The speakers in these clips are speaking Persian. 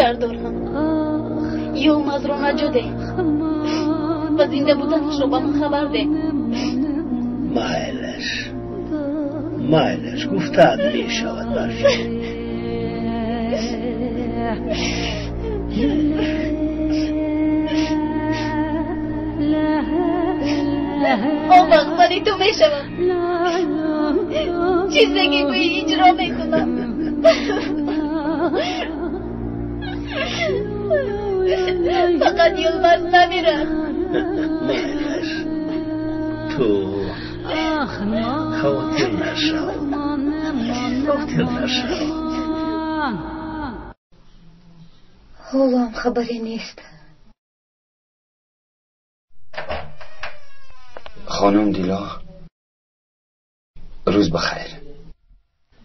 شهر دارم. یه اومد رو نجده و زنده بودنش رو با من خبر ده. مایلش گفتم می شود برفی. اون وقت بری تو می شود چیزی که گویی اجرا می کنم. فقط یلمز نمیرن. مایلش تو خاطر نشو. حالا هم خبری نیست. خانم دیلا روز بخیر.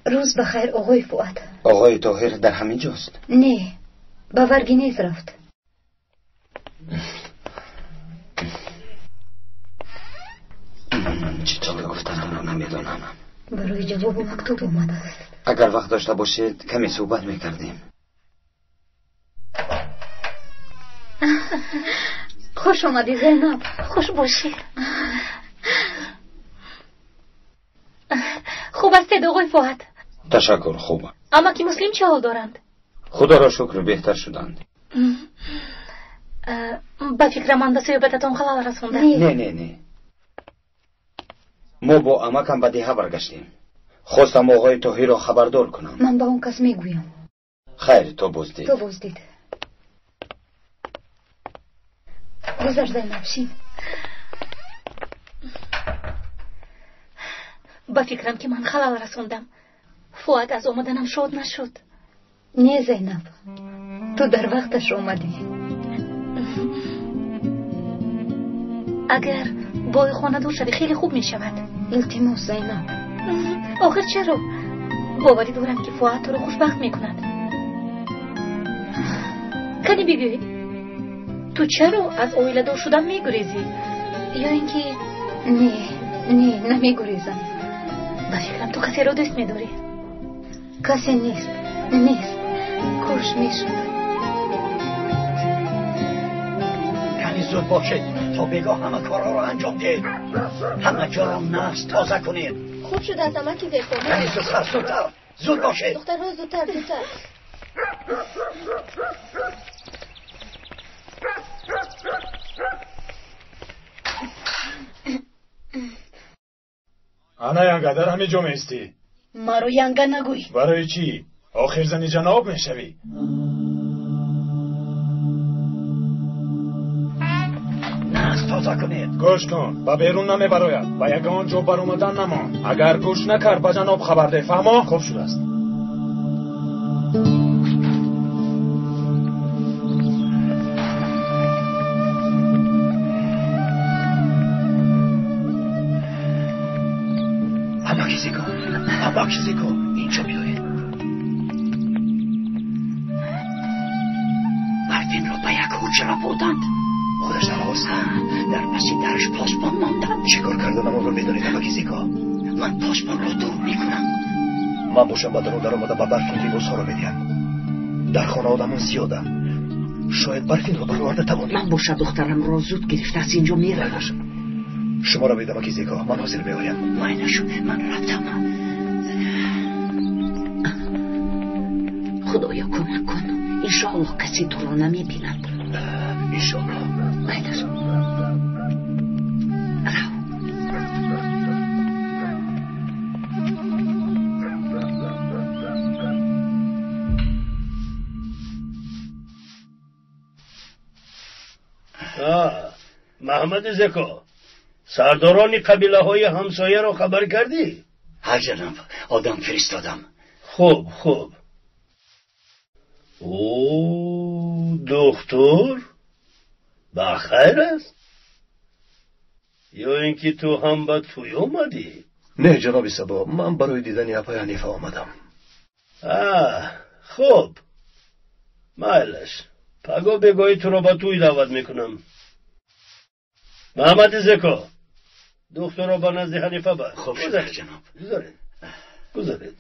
روز بخیر آقای فؤاد. آقای طاهر در همین جاست؟ نه به ورگینیز رفت. چطور گفتن رو نمیدونم. برای جواب مکتوب اومده است. اگر وقت داشته باشید کمی صحبت میکردیم. خوش اومدی زینب. خوش باشی. خوب استید آقای فؤاد؟ تشکر خوبه. اما که مسلم چه حال دارند؟ خدا را شکر بهتر شدند. با فکر من به صحبتتون خلال رسونده. نه ما با امکم به دیها برگشتیم. خواستم آقای طاهر را خبردار کنم. من با اون کس میگویم. خیر تو بزدید. گذر زینب شین. با فکرم که من خلال رسوندم. فؤاد از اومدنم شاد نشد. نه زینب تو در وقتش اومدی. اگر بای خانه دور شدی خیلی خوب می شود. التماس زینب. آخر چرا؟ باوری دارم که فؤاد تو رو خوشبخت می کند. کنی بگوی تو چرا از اویله دور شدن می گریزی؟ یا اینکه نه نمیگریزم. با فکرم تو کسی رو دوست می داری. کسی نیست کاش می شود. یعنی زود باشید تا بگاه همه کارا رو انجام دهید. همه جا رو نفس تازه کنید. خوب شد از همه که زیرکن. یعنی زود باشید. دختر ها زودتر. انا ینگه در همه جا میستی؟ مرو ینگه نگوی. برای چی؟ آخر زنی جناب میشوی. نفس تازه کنید. گوش کن با بیرون نمیبراید و یگان جو بر اومدن نمان. اگر گوش نکرد به جناب خبر ده. فهمو؟ خوب شده است. اما کیزیکو اینجا بیاید. مردین رو به یک حجره بردند. خودش نخواستن در پسی درش پاسبان ماندند. چه کار کردن اما رو میدانید اما کیزیکو؟ من پاسبان رو دور میکنم. من باشم بدن در آمده به برفین لیباس ها رو میدیم. در خانه آدمون زیاده. شاید برفین رو برورده توانید. من باشه دخترم را زود گرفته از اینجا میره. شما را بیدم کیزیکو. من حاضر بیایم. مای نشونه من رفتم. خدایا کمک کن. انشاءالله کسی تو را نمیبیند. انشاءالله. مایلش رو محمد زکو سرداران قبیله های همسایه رو خبر کردی؟ ها جناب آدم فرستادم. خوب او دکتر بخیر است یا اینکه تو هم به توی اومدی؟ نه جناب سبا من برای دیدن اپای حنیفه آمدم. خوب مایلش پگو بگوی تو رو با توی دعوت میکنم. محمد زکو دکتر رو با نزد حنیفه بر. خوب شد جناب. گذارید.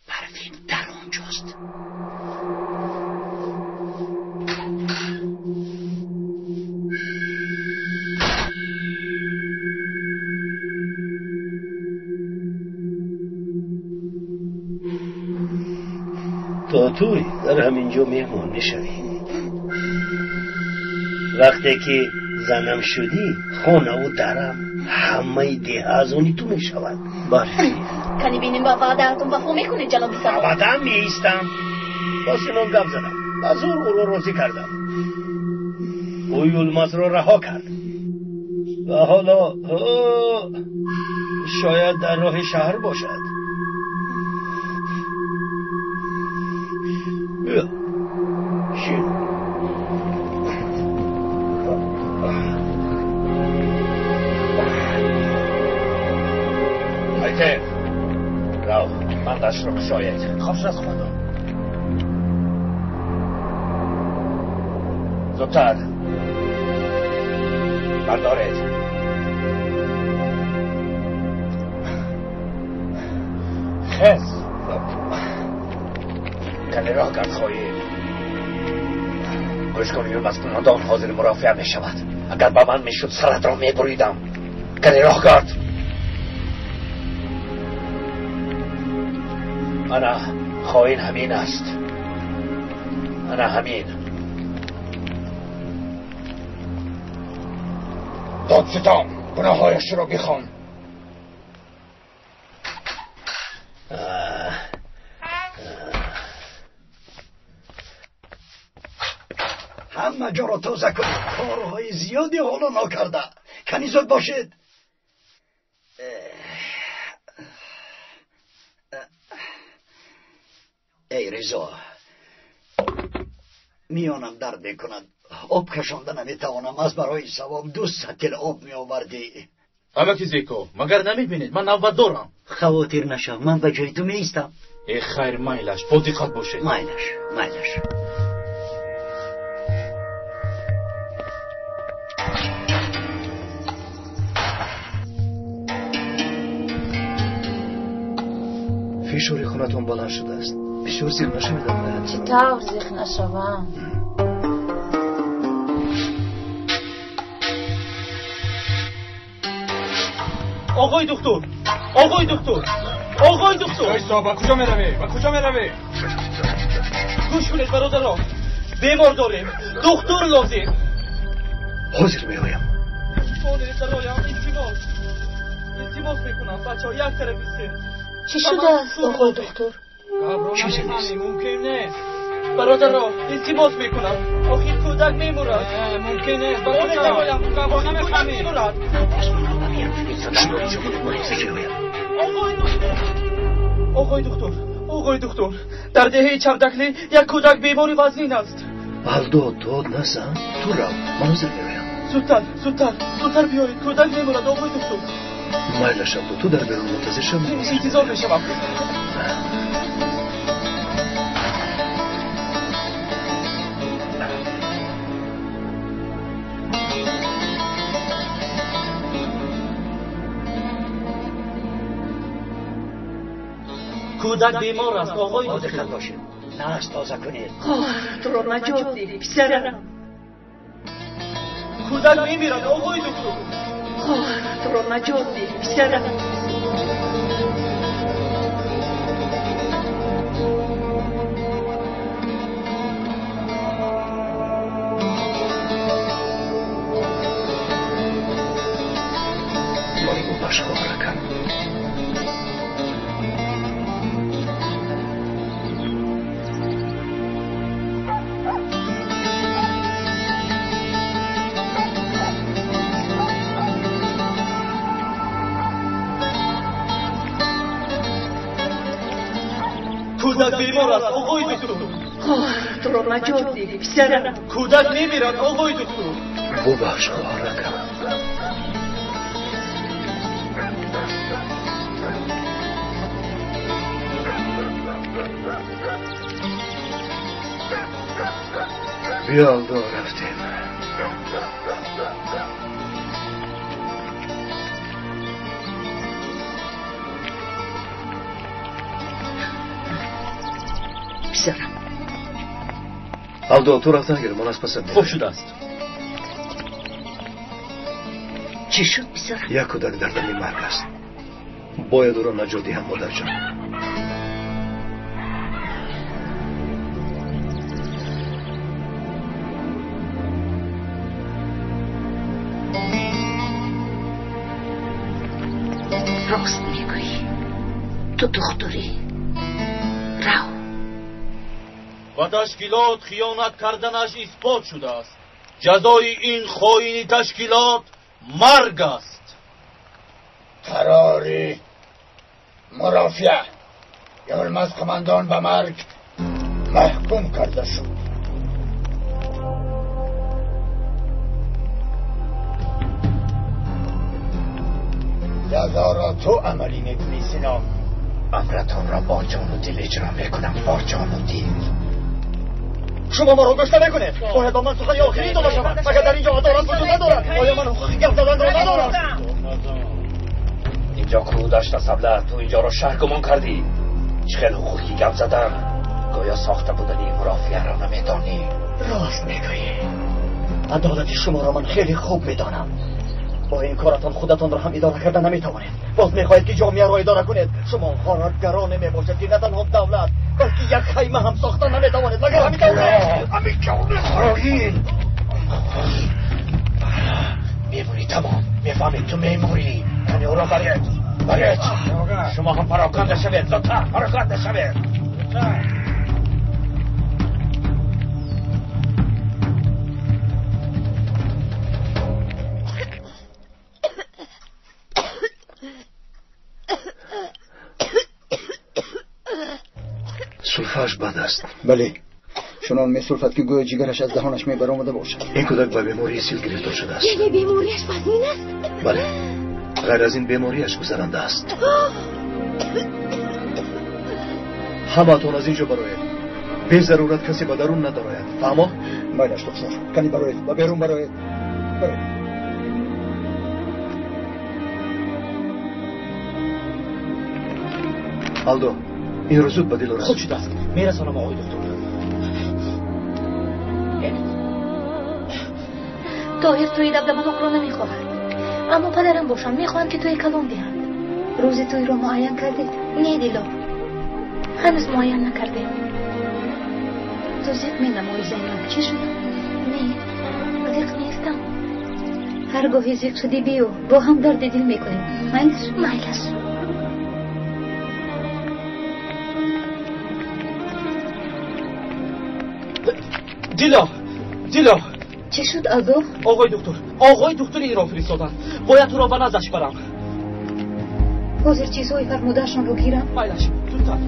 برفین در اونجاست. تا توی در همینجا مهمون میشوی. وقتی که زنم شدی خونه و درم همه ده از اونی تو میشود. بله کنی بینیم با وعدهتون وفا میکنه جناب سوار؟ ابدا میایستم. با سینان گپ زدم و زور او رو راضی کردم. او یلمز رو رها کرد و حالا شاید در راه شهر باشد. بیا شیر. ایتر راو من داشت رو شاید خوش از خدا زودتر بردارید. خیز کنی راه کرد خواهی گوش کنی یلمز قماندان حاضر مرافعه می شود. اگر با من می شد سرت را می بریدم. کنی راه کرد. انا خواهین همین است. انا همین دادستان گناهایش را بخوان. همه جا را تازه کنید. کارهای زیادی حالا نکرده. کنی زود باشید. ای رضا میانم درد میکند. آب کشانده نمیتوانم. از برای ثواب 2 سطل آب میآوردی. امکی زیکو مگر نمیبینید من نوبت دارم. خواطر نشو من به جای تو میایستم. ای خیر مایلش با دقت باشید. مایلش فشار خونتون بلند شده است. بسیار زیر نشوید. چطور زیر نشوم؟ آقای دکتر ایسا با کجا میروی؟ گوش کنید برادران، بیمار داریم، دکتر لازم. حاضر میایم. التماس میکنم بچه ها یک طرف ایستید. چی شده است آقای دکتر؟ چیزی نیست. ممکن نیست برادران، التماس میکنم آخر کودک میمورد. ممکن نیست برادران، میمورد. آقای دکتر در دهه چردکلی یک کودک بیماری وزنین است. داد نزن. تو رو من حاضر میایم. زودتر بیایید کودک میمورد آقای دکتر. مایلشم تو در بیرون منتظر شم. انتظار میشم. کودک بیمار است آقای دکتر. باشید. نفس تازه کنید. تو رو نجات دید پسرم. کودک میمیرد آقای دکتر. تو رو نجات دید پسرم. مارگو باشخواه رکن. کودک بیمار است آقای دکتر. تو رو نجات دید پسرم. کودک میمیرد آقای دکتر. ببخشخواه رکن. بیا رفتیم. پسرم. الدو تو رفتن گیر من از پسند. خوب شده است. چی شد پسرم؟ یک کودک در دم مرگ است. باید او را نجات دهم مادر جان. راست میگویی. تو دختری. رو. و تشکیلات خیانت کردنش اثبات شده است. جزای این خائنی تشکیلات مرگ است. قراری مرافعه یولمز قماندان به مرگ محکوم کرده شد. جزا را تو عملی میکنی سینا. امرتان را با جان و دل اجرا میکنم. با جان و دل. شما ما را گشته نکنید. باید با من سخنی آخری داده شود. مگر در اینجا عدالت وجود ندارد؟ آیا من حقوق گپ زدن را ندارم؟ اینجا کرو داشت سبله. تو اینجا را شهر گمان کردی. چخیل حقوقی گپ زدن. گویا ساخته بودنی مرافعه را نمیدانی. راست میگویی. عدالت شما را من خیلی خوب میدانم. با این کارتان خودتان را هم اداره کردن نمیتوانید. باز میخواهید که جامعه را اداره کنید. شما غارتگران نمیباشد که نه تنها دولت بلکه یک خیمه هم ساختن نمیتوانید. مگر همین خواهید میمونی. تمام میفهمید تو میمونی. یعنی او را برید. شما هم پراکنده شوید. زودتر پراکنده شوید. سلفاش بد است. بله چنان می سلفت که گویا جگرش از دهانش می برآمده باشد. این کودک به بیماری سیل گرفتار شده است. یعنی بیماریش وزین است؟ بله غیر از این بیماریش گذرنده است. همتون از اینجا برایید. بی ضرورت کسی به درون نداراید. فهمو؟ مایلش دکتر کنی برایید و بیرون برایید. برایید. الدو این رو زود به دل رسید. خوب شده است. میرسانم آقای دکتر. طاهر توی دبدبه را نمیخواهد. اما پدرم باشم میخواهند که توی کلام دهند. روز توی را معین کردید؟ نه دیلا هنوز معین نکردیم. تو زیق می نمایی زینب. چی شد؟ نه زیق نیستم. هرگاهی زیق شدی بیو با هم درد دل میکنیم. مایلش دیلا چی شد آگو؟ آقای دکتر این را فرستادن. باید تو را به نزدش برم. حاضر چیزهای فرمودهشان رو گیرم؟ مایلش زودتر.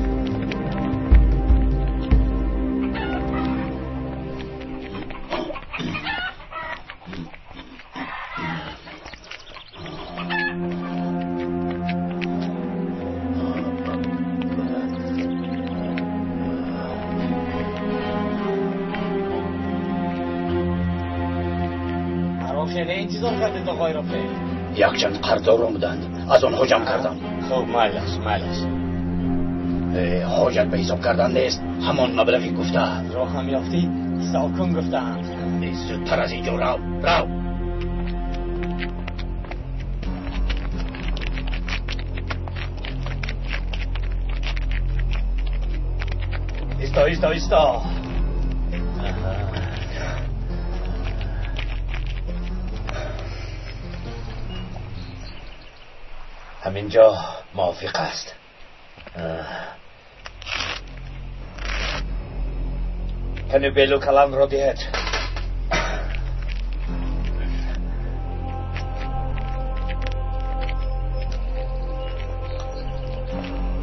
انتظار کردید آقای رفیق؟ یک چند قرضدار آمدند. از آن حجم کردم. خب مایلش حاجت به حساب کردن نیست. همان مبلغی گفته. راه هم یافتی؟ حساب کن گفتم. زودتر از اینجا رو. ایستا. همینجا موافق است. کنی بیلو کلام را دید.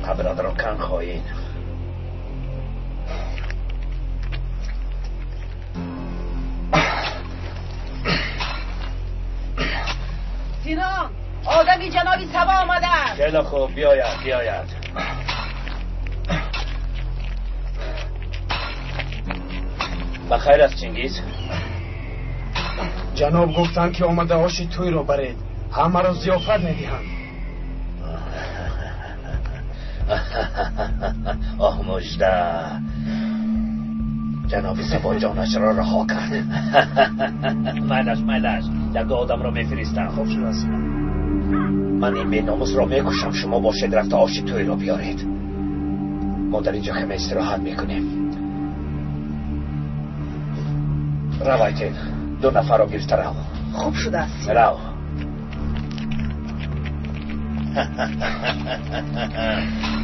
قبرات را کن خواهید. سینام آدمی جنابی سبا آمده. خیلی خوب بیاید. بخیر است چنگیز؟ جناب گفتن که آمده هاشی توی رو برید. همه را ضیافت میدهند. آه مجده جناب سبا جانش را رها کرد. مایلش یک آدم را میفرستم. خوب شد است. من این بی‌ناموس را میکشم. شما باشید رفت آش توی را بیارید. ما در اینجا خیمه استراحت میکنیم. روایتین 2 نفر را گرفته رو. خوب شده است. رو.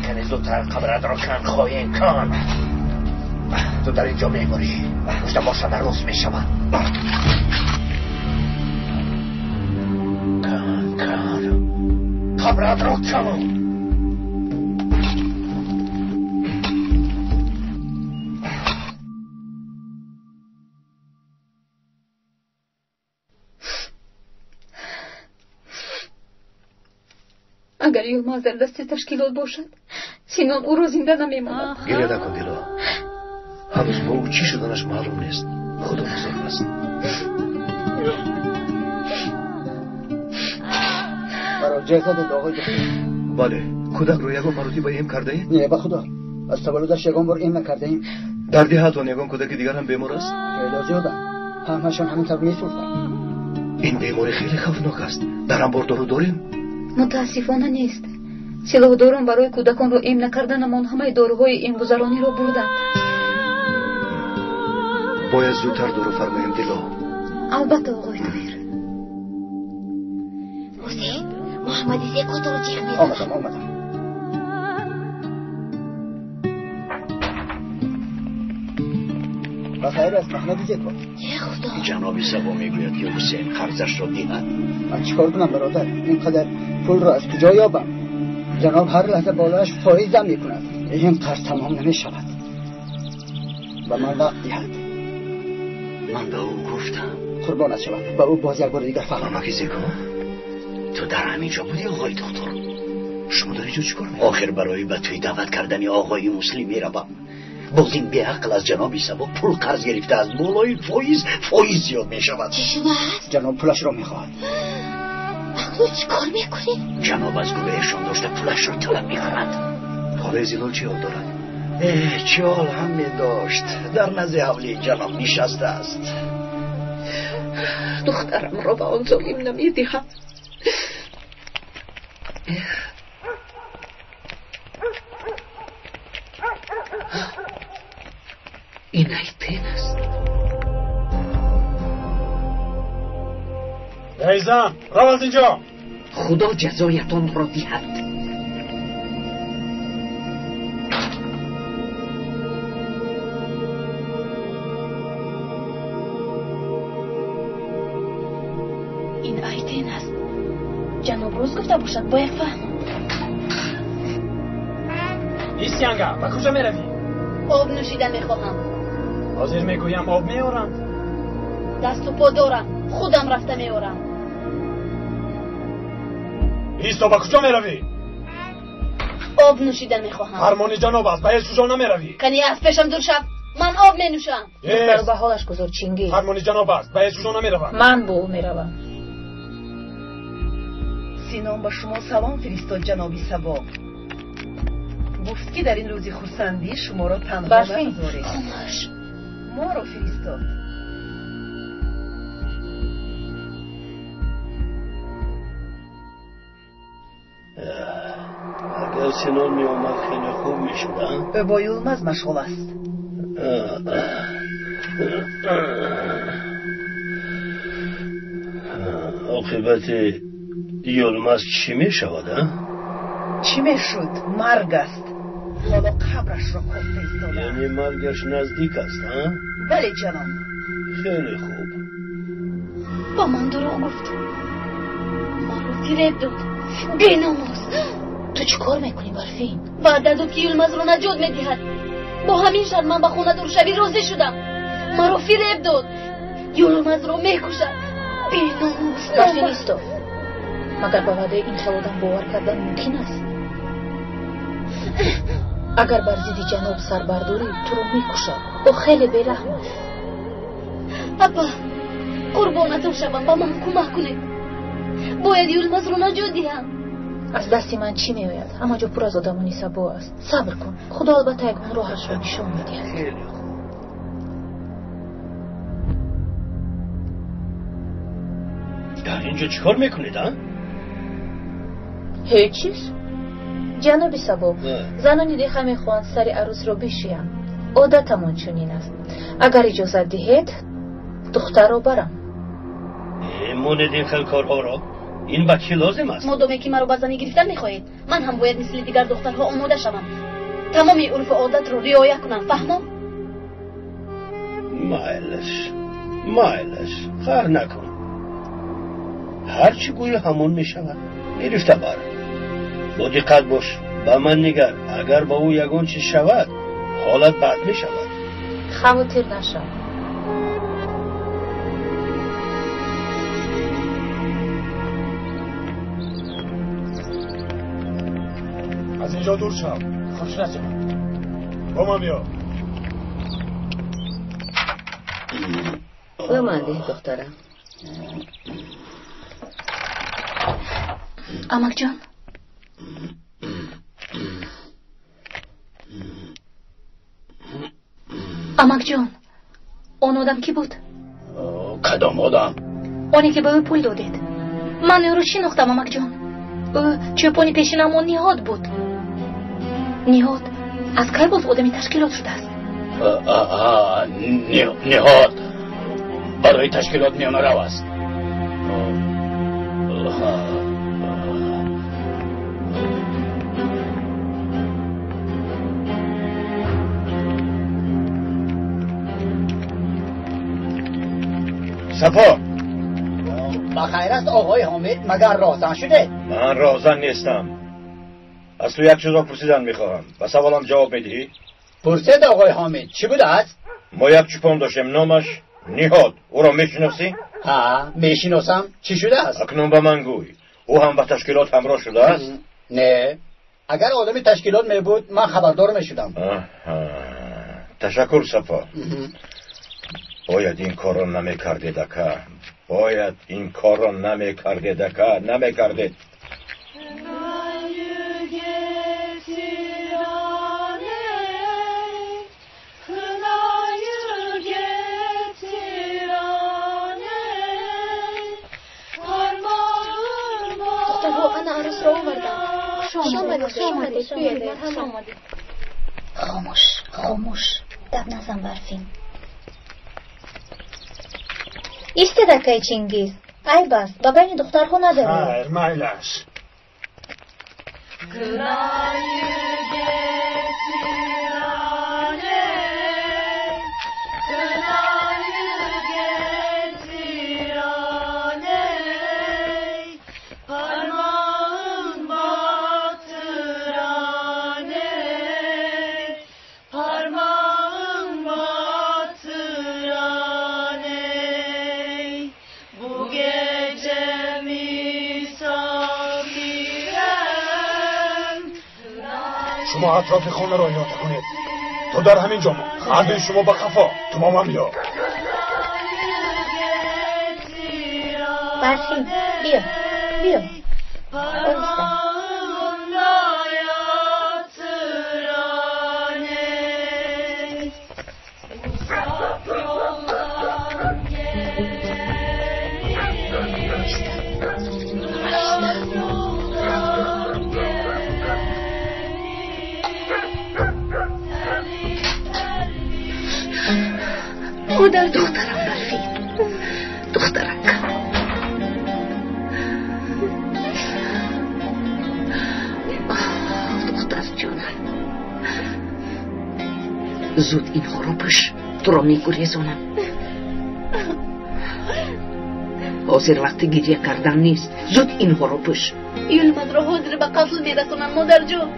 کنی زودتر قبرت را کن خواهیم کن. تو در اینجا میموری. پشت باشد روز میشود. کن قبرت را کن. اگر یلماز در دست تشکیلات باشد سینان او را زنده نمیماند. گریه نکن دیلا. هنوز با او چی شدنش معلوم نیست. خدا بزرگ است. برای جهزاد آقای دکتر. بله. کودک رو یگان مرتبه ایم کرده اید؟ نه به خدا. از تولدش یگان بار ایم نکرده ایم. در دهاتون یگان کودک دیگر هم بیمار است؟ خیلی زیادن. همه‌شان همینطور میسوزند. این بیماری خیلی خطرناک است. در هم بار دارو داریم؟ متاسفانه نیست. سلاحداران برای کودکان را ایم نکردنمان همه داروهای امگذرانی را بردند. باید زودتر دارو فرماییم دیلا. البته آقای طاهر. حسین محمد سی کتو رو جیغ میزن. آمدم. بخیر است محمد زید بود. خدا. جناب سبا میگوید که حسین قرضش را دهد. من چیکار کنم برادر؟ اینقدر پول را از کجا یابم؟ جناب هر لحظه بالایش فایزم میکند. این قرض تمام نمیشود. و من وقت دهد. من به او گفتم. قربانت شود. با او باز یک بار دیگر فهم. مکی زیکو تو در همینجا بودی آقای دکتر؟ شما در اینجا چیکار میکنید؟ آخر برای به توی دعوت کردنی آقای مسلم میروم. باز این بیعقل از جناب سبا پول قرض گرفته از بالای فایز زیاد میشود. چی شده است؟ جناب پولش را میخواهد. تو چی کار میکنی؟ جناب از گروهشان داشته پولش را طلب میکند. حالا زیلال چی حال دارد؟ چی حال هم میداشت. در نزد حولی جناب نشسته است. دخترم را به آن ظالم نمیدهد. این ایتین است. عزیزم رو از اینجا. خدا جزایتان را دهد. این ایتین است. جناب روز گفته باشد باید فهم. ایستی انگا با کجا میروی؟ آب نوشیدن میخواهم. حاضر میگویم آب میارند. دست و پا دارم. خودم رفته میارم. ایستا با کجا میروی؟ آب نوشیدن میخواهم. فرمان جناب است. باید کجا نمیروی؟ کنی از پیشم دور شد. من آب مینوشم. دختر به حالش گذار چینگی. فرمان جناب است. باید کجا نمیروم. من با او میروم. سینان با شما سلام فرستاد جنابی سبا. گفت که در این روزی خرسندی شما را تنها نگذارید. خاموش. ما را فرستاد. اگر سینان می آمد خیلی خوب می شدن. با یلماز مشغول است. عاقبت یلماز چی می شود؟ چی می شد؟ مرگ است. حالا قبرش را کفته ایستاده. یعنی مرگش نزدیک است؟ بله جناب. خیلی خوب. با من دروغ گفت. ما رو فریب داد. بی‌ناموس. تو چی کار میکنی برفین؟ وعده داد که یلماز رو نجات میدهد. با همین شرط من به خونه دور شوی راضی شدم. ما رو فریب داد. یلماز رو میکشد. بی‌ناموس. برفین ایستا. مگر به وعده این خلادم باور کردن ممکن است؟ اگر بر ضد جناب سر برداری تو رو میکشد. او خیلی بیرحم است. ابا قربانتون شوم. با من کمک کنید. باید یلماز رو نجات دهم. از دست من چی میآید؟ همه جا پر از آدمانی سبا است. صبر کن. خدا البته یکان راهش را نشان میدهد. خیلی خوب. در اینجا چیکار میکنید ها؟ هیچ چیز. جناب سبا، زنانی دیخه میخوان سر عروس رو بشیم. عادتمون چنین است. اگر اجازه دهید دختر رو برم. ماندین خیلی کارها را. این به چی لازم است؟ مادامی که مرا به زنی گرفتن میخواهید، من هم باید مثل دیگر دخترها آماده شوم. تمام عرف و عادت رو رعایت کنم. فهمم؟ مایلش خیر نکن. هرچی گوی همون میشود. گرفته بار. با دقت باش. به من نگر. اگر با او یگان چیز شود حالت بد میشود. خواطر نشو. از اینجا دور شو. خوش نشو. با من بیا. اومده دخترم. امک جان. امک جان، اون آدم کی بود؟ کدام آدم؟ اونی که به او پول دادید. من او رو شناختم امک جان. او چوپانی پیشینمون نهاد بود. نهاد از کی باز آدمی تشکیلات شده است؟ نهاد برای تشکیلات میانه رو است. صفا بخیر است آقای حامد، مگر رازن شده؟ من رازن نیستم. از تو یک چیز را پرسیدن میخواهم و سوالم جواب میدهی؟ پرسید آقای حامد، چی بوده است؟ ما یک چوپان داشتیم نامش نهاد. او را میشناسی؟ ها میشناسم. چی شده است؟ اکنون به من گوی او هم به تشکیلات همراه شده است؟ نه، اگر آدم تشکیلات می بود من خبردار می شدم. تشکر صفا. باید این کار را نمی کرده دکه. باید این کار را نمی کرده دکه. نمی کرده. خاموش دب نزن برفین. ایسته دکه چینگیز. ای بس با بین دخترها نداری. خیر مایلش. شما اطراف خانه را احاطه کنید. تو در همین جا خلد شما به خفا. تو با من بیا. برفین بیا بیا. بایستم. مادر دخترم برفین. دخترک دختر جانم. زود اینها رو پش تو را میگریزونم. حاضر وقت گریه کردن نیست. زود اینها رو پش. یلمز را حاضر به قتل میرسونن مادر جان.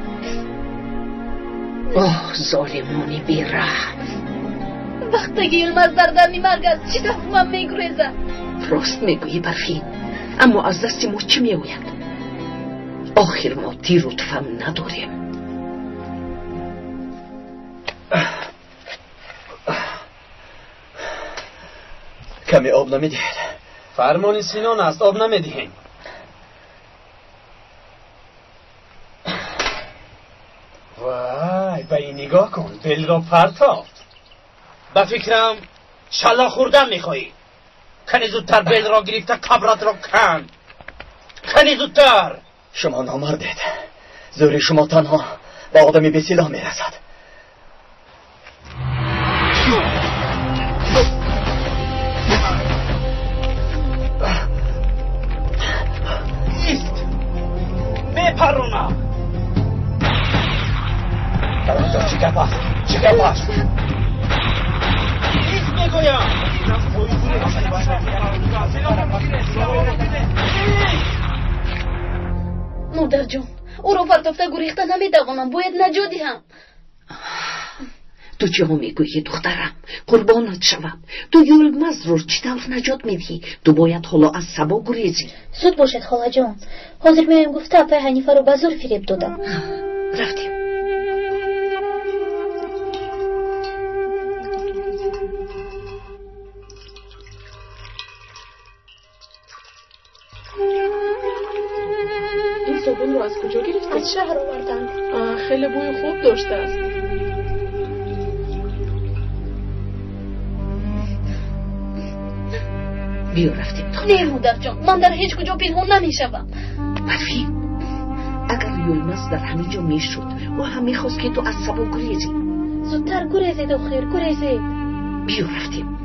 ظالمانی بی‌رحم. وقتی که یلمز در مرگ است چی تفهمم میگریزه؟ راست میگویی برفین، اما از دست ما چی میآید؟ آخر ما تیر و تفنگ نداریم. کمی آب نمیدید؟ فرمان سینان است، آب نمیدهیم. وای به این نگاه کن، دل را پرتافت. به فکرم شلا خوردن میخوایی. کنی زودتر بیل را گرفته قبرت را کن. کنی زودتر. شما نامردید. زور شما تنها به آدمی به سلاح میرسد. ایست. بپرونم. برانجا چی گپ است؟ چی گپ است؟ ایست میگویم. مادر جان او را پرتافته گریخته نمیتوانم. باید نجات دهم. تو چه میگویی دخترم؟ قربانت شوم. تو یولمز رو چی طرف نجات میدهی؟ تو باید حالا از سبا گریزی. زود باشد خاله جان. حاضر میایم گفته اپای حنیفه رو به زور فریب دادم. رفتیم. این صابون رو از کجا گرفتی؟ از شهر آوردند. خیلی بوی خوب داشته است. بیا رفتیم. نه مادر جان من در هیچ کجا پنهان نمیشوم. برفی اگر یولمز در همه جا میشد و هم میخواست که تو از سبا گریزی. زودتر گریزید و خیر گریزید. بیا رفتیم.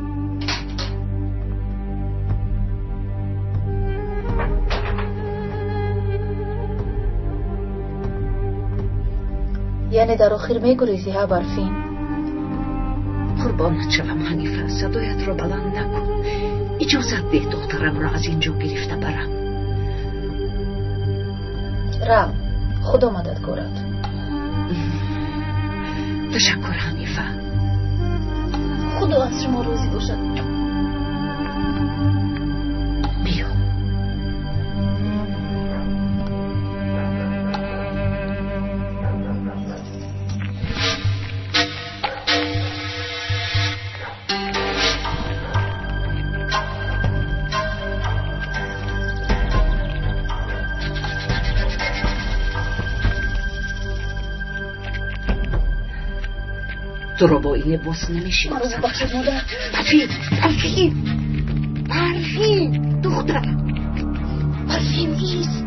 یعنی در آخر میگریزی ها برفین؟ قربانت شوم حنیفه صدایت را بلند نکن. اجازت ده دخترم را از اینجا گرفته برم. رام خدا مدد کند. تشکر حنیفه. خدا از شما راضی باشد. بیا. تو را با این لباس نمیشید. مرا ببخشید مادر. برفین دختر. برفین نیست.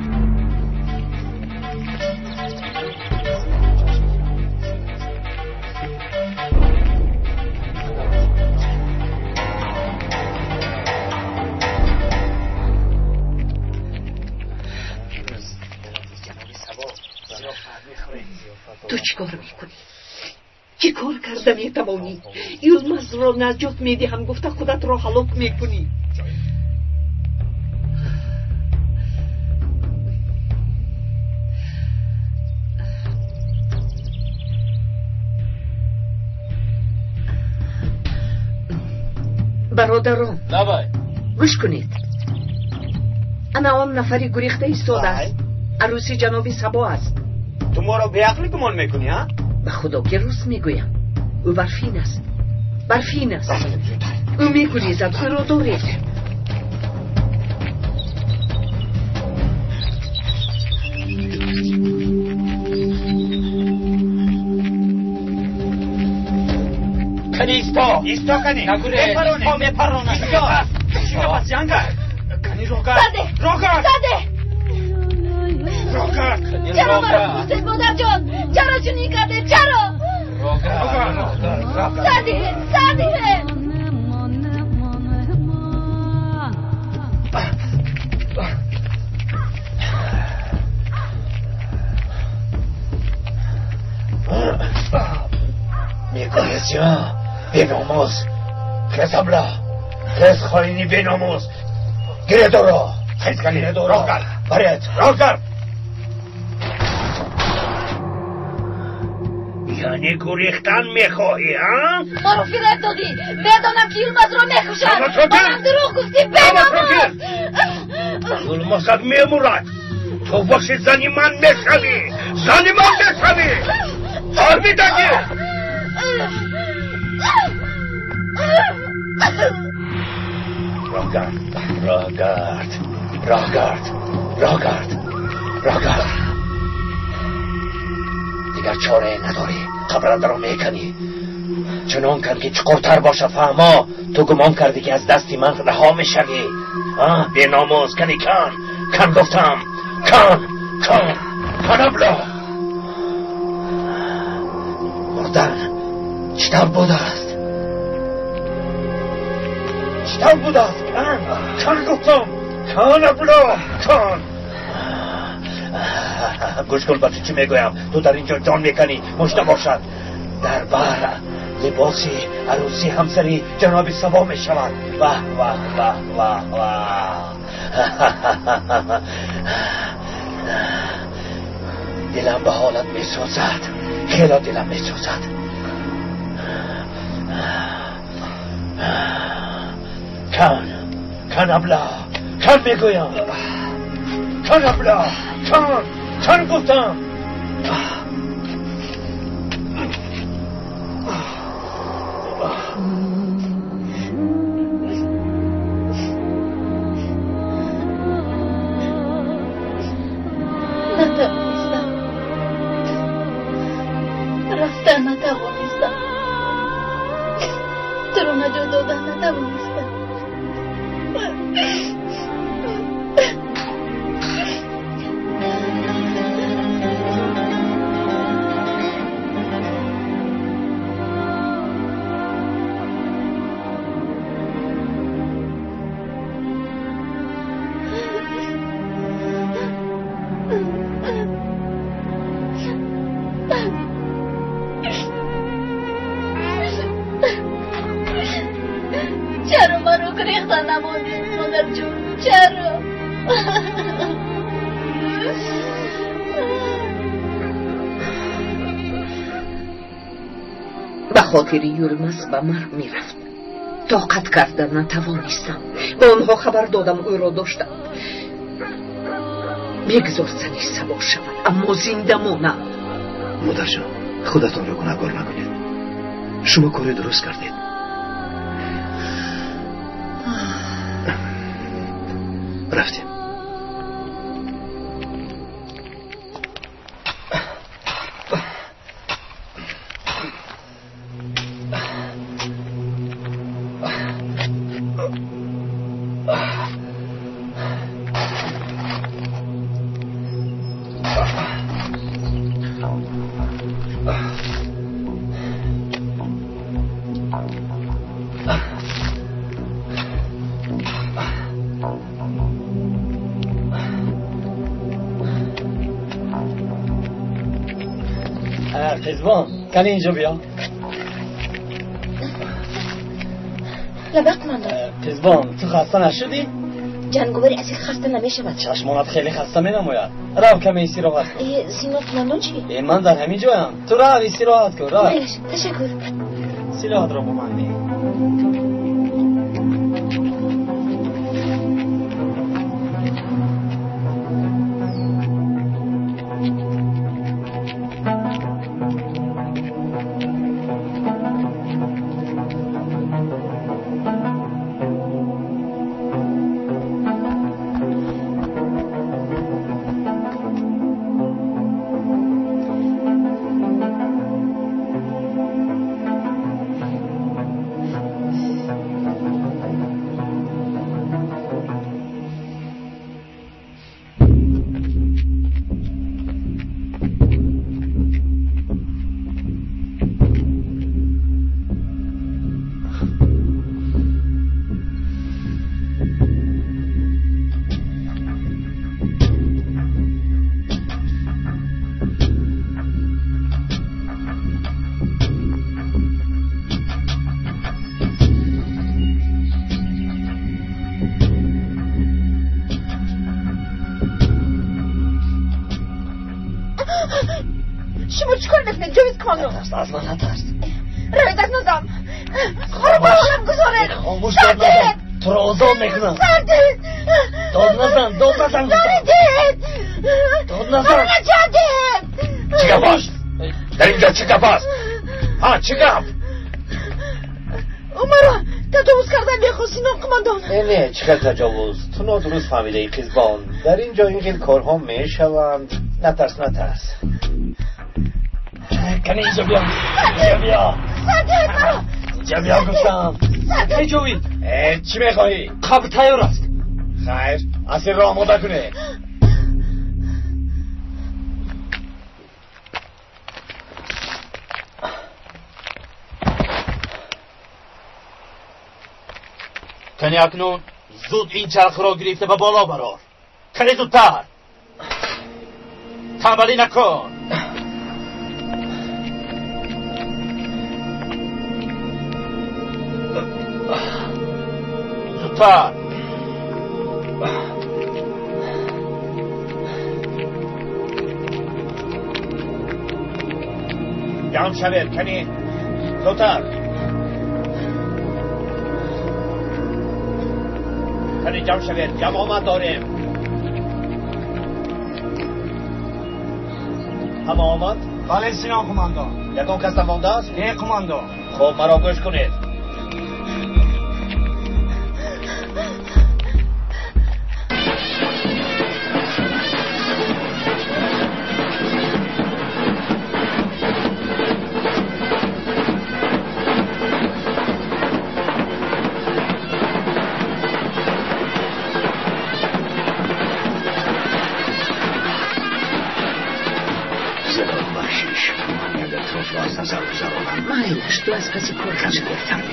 تو چیکار میکنی؟ چی کار کرده میتوانی؟ یولمز را نجات میدهم گفته خودت را هلاک میکنی. برادران گوش کنید. انا آن نفری گریخته ایستاده است. عروسی جناب سبا است. تو ما را به عقل گمان میکنی ها؟ به خدا که روز میگویم او برفین است. او میگریزد. او را دارید. کنی ایستا کنی نگوره میپرونه ایستا پس جنگه کنی رو کرد چرا مرا کشتید مادر جان؟ چرا چنین کرده؟ چرا؟ سادیه میکنیست یا بیناموز کس habla کس خاینی بیناموز گیره دارو خیز کنی دارو برید راکر یعنی گریختن میخواهی ها؟ ما رو فریب دادی بدانم که یولمز رو میکشن منم دروغ گفتی بیناموز یولمزت میمورد تو باشی زنی من میشوی آرمیدگی راگرد دیگر چاره نداری قبرت رو میکنی چنان کرد که چقدر باشه فهما. تو گمان کردی که از دستی من رها میشوی. بی ناموز کنی کن گفتم کن ابله. مردن چطور بوده است؟ چطور بوده است؟ کن گفتم کن ابله کن. گوش کن بچه چی میگویم. تو در اینجا جان میکنی مشته باشد. در بر لباسی عروسی همسری جناب سبا می شود. واه واه واه واه واه. دلم به حالت می سوزد. خیلی دلم می سوزد. کن ابله کن میگویم. کن ابله کن گفتم. رفتن نتوانستم. تو رو نجات دادن نتوانستم. چرا منو گریختن نماندی مادر جون؟ چرا؟ به خاطر یلمز به مرگ میرفت. طاقت کردن نتوانستم. به آنها خبر دادم او را داشتم. بگذار زنی سبا شود اما زنده مانم. مادر جان خودتان را گناهکار نکنید. شما کار درست کردید. رفتیم. قزبان کنی اینجا بیا. لبخت من دارم. قزبان تو خسته نشدی؟ جنگوبری از این خسته نمیشود. چشمانت خیلی خسته می نماید. رو کمی استراحت کن. سیما فلندون چی؟ من در همین جایم. تو رو استراحت کن. رو تشکر. استراحت را بمانی. شما چیکار میکنید جوید کانو؟ از من نترس. روی دست نزم. خورو با حالم گذاره. خاموش داد نزن. تو رو آزاد میکنم. سردید. داد نزن. داریدید. داد نزن. منو نجادید. چی گپ است؟ در اینجا چی گپ است؟ چی گپ؟ مرا تجاوز کردن میخواستی قماندان. نه چقدر تجاوز؟ تو نادرست فهمیده ای قزبان. در اینجا این خیلی کارها میشوند. نترس. کنی اینجا بیا. سرگرد مرا اینجا بیا گفتم. سرگرد جوید چی میخواهی؟ قبل تیار است. خیر اسیر را آماده کنه. کنی اکنون زود این چرخ را گرفته به بالا برار. کنی زودتر. تنبلی نکن. زودتر. جمع شوید کنی زودتر. کنی جمع شوید. جمع آمد داریم. همه آمد؟ بله سینا قماندان. یکان کس مانده است؟ نه قماندان. خب مرا گوش کنید. مایلش تو از پسی کار کنم گفتم.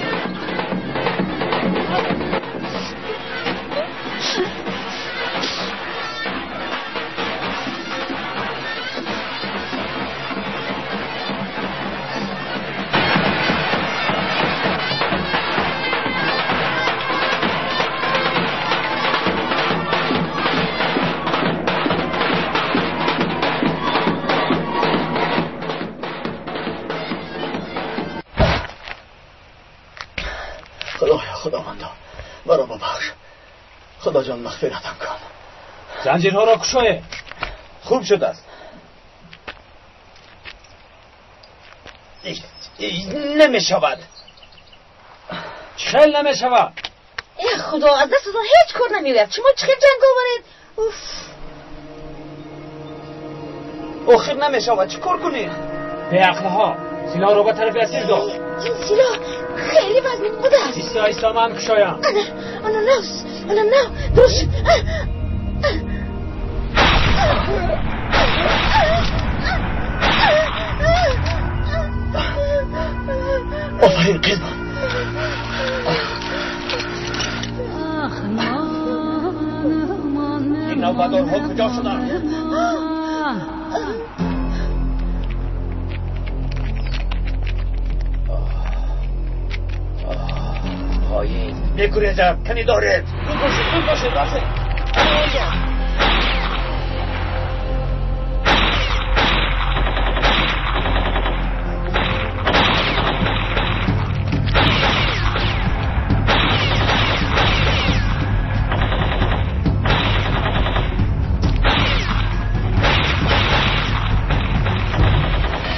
خدا جان مغفرتم کن. زنجیرها را کشایه. خوب شده است. نمی شود. چخیل نمی شود. ای خدا از دستتان هیچ کار نمیوید. شما چخیل جنگ آورید. آخر نمی شود. چی کار کنید؟ به عقلها سلاح رو به طرف اسیر دار. این سلاح خیلی وزنی بوده است. ایستا ایستا من کشایم. انا نه درست. آفرین قیزمان. این نوبدارها کجا شدن؟ پایین بگریزم. کنی دارید. زود باشید رفته.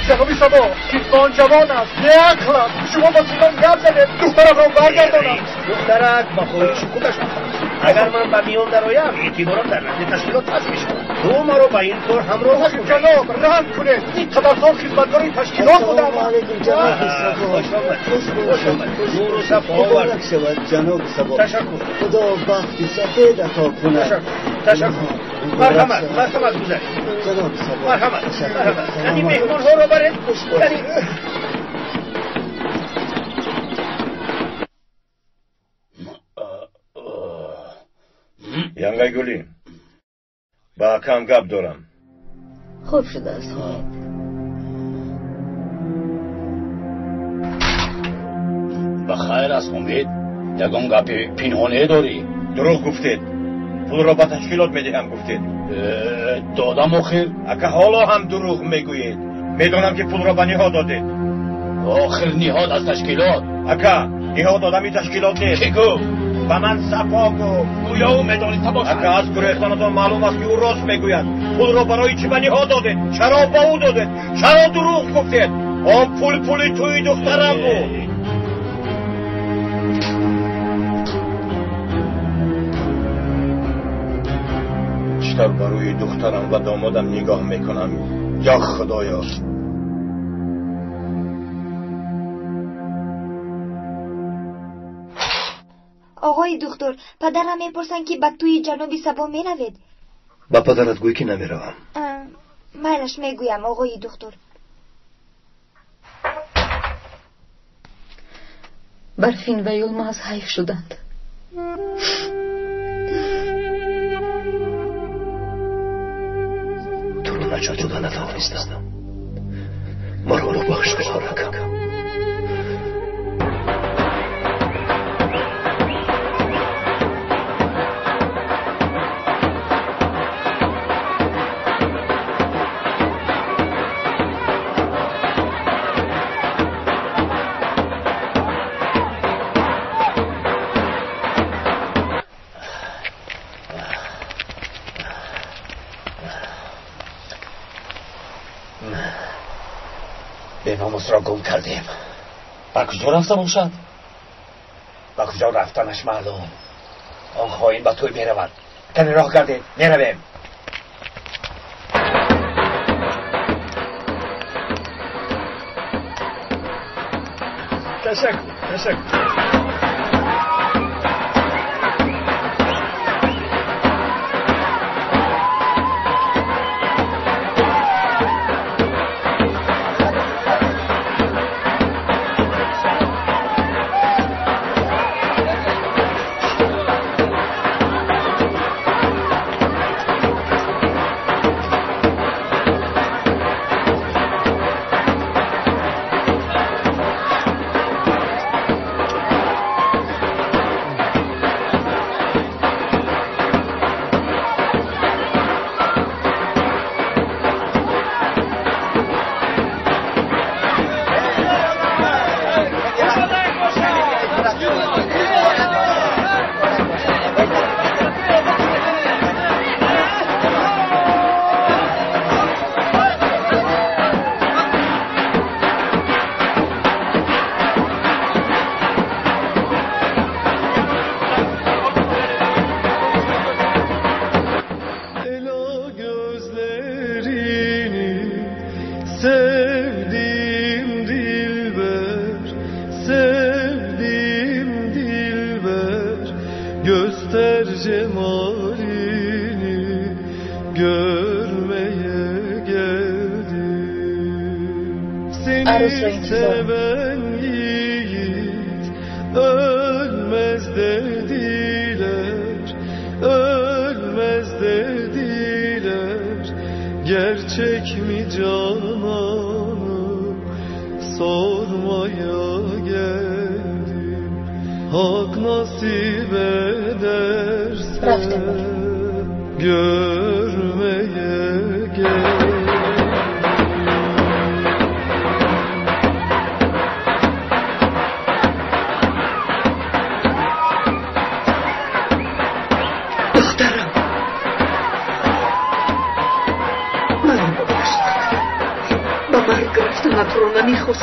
جنابی سبا کیسمان جوان است. نه اقلم شما با سیمان گپ زنید. دخترم را برگردانم. دخترک با خواهیش خودش میخواست. اگر من به میان درآیم اعتبارم در نزد تشکیلات پس میشود. تو مرا به این کار همراه کن. جناب رحم کنید. این قدر سال خدمتگار تشکیلات بودم. جناب سبا خوش آمد. نور و صفا آورد. جناب سبا تشکر. خدا بختی سفید عطا کند. تشکر. مرحمت گذارید. جناب سبا مرحمت. یعنی مهمان ها رو برید. ینگای گلی با کم گپ دارم. خوب شده است. بخیر است امید. یگان گپ پنهانه داری؟ دروغ گفتید. پول را با تشکیلات میدهم گفتید. دادم آخر. اگه حالا هم دروغ میگویید میدانم که پول را به نهاد دادید. آخر نهاد از تشکیلات؟ اگه نهاد آدمی تشکیلات نیست. کی گفت؟ و من صفا گفت. گویا او میدانید باشد. اگه از گریختانتان معلوم است که او راست میگوید پول را برای چی به نهاد دادید؟ چرا با او دادید؟ چرا دروغ گفتید؟ آن پول توی دخترم بود. بیشتر برای دخترم و دامادم نگاه میکنم. یا خدایا آقای دکتر، پدرم میپرسن که به توی جنوبی سبا میروید. با پدرت گوی که نمیروم. میلش میگویم آقای دکتر. برفین و یلماز حیف شدند. تو رو نجات دادن نتوانستم. مرا رو بخش بخورم. ناموس را گم کردیم. با کجا رفته باشد؟ با کجا رفتنش معلوم. آن خائن به توی میرود. کنی راه گردید میرویم. تشکر.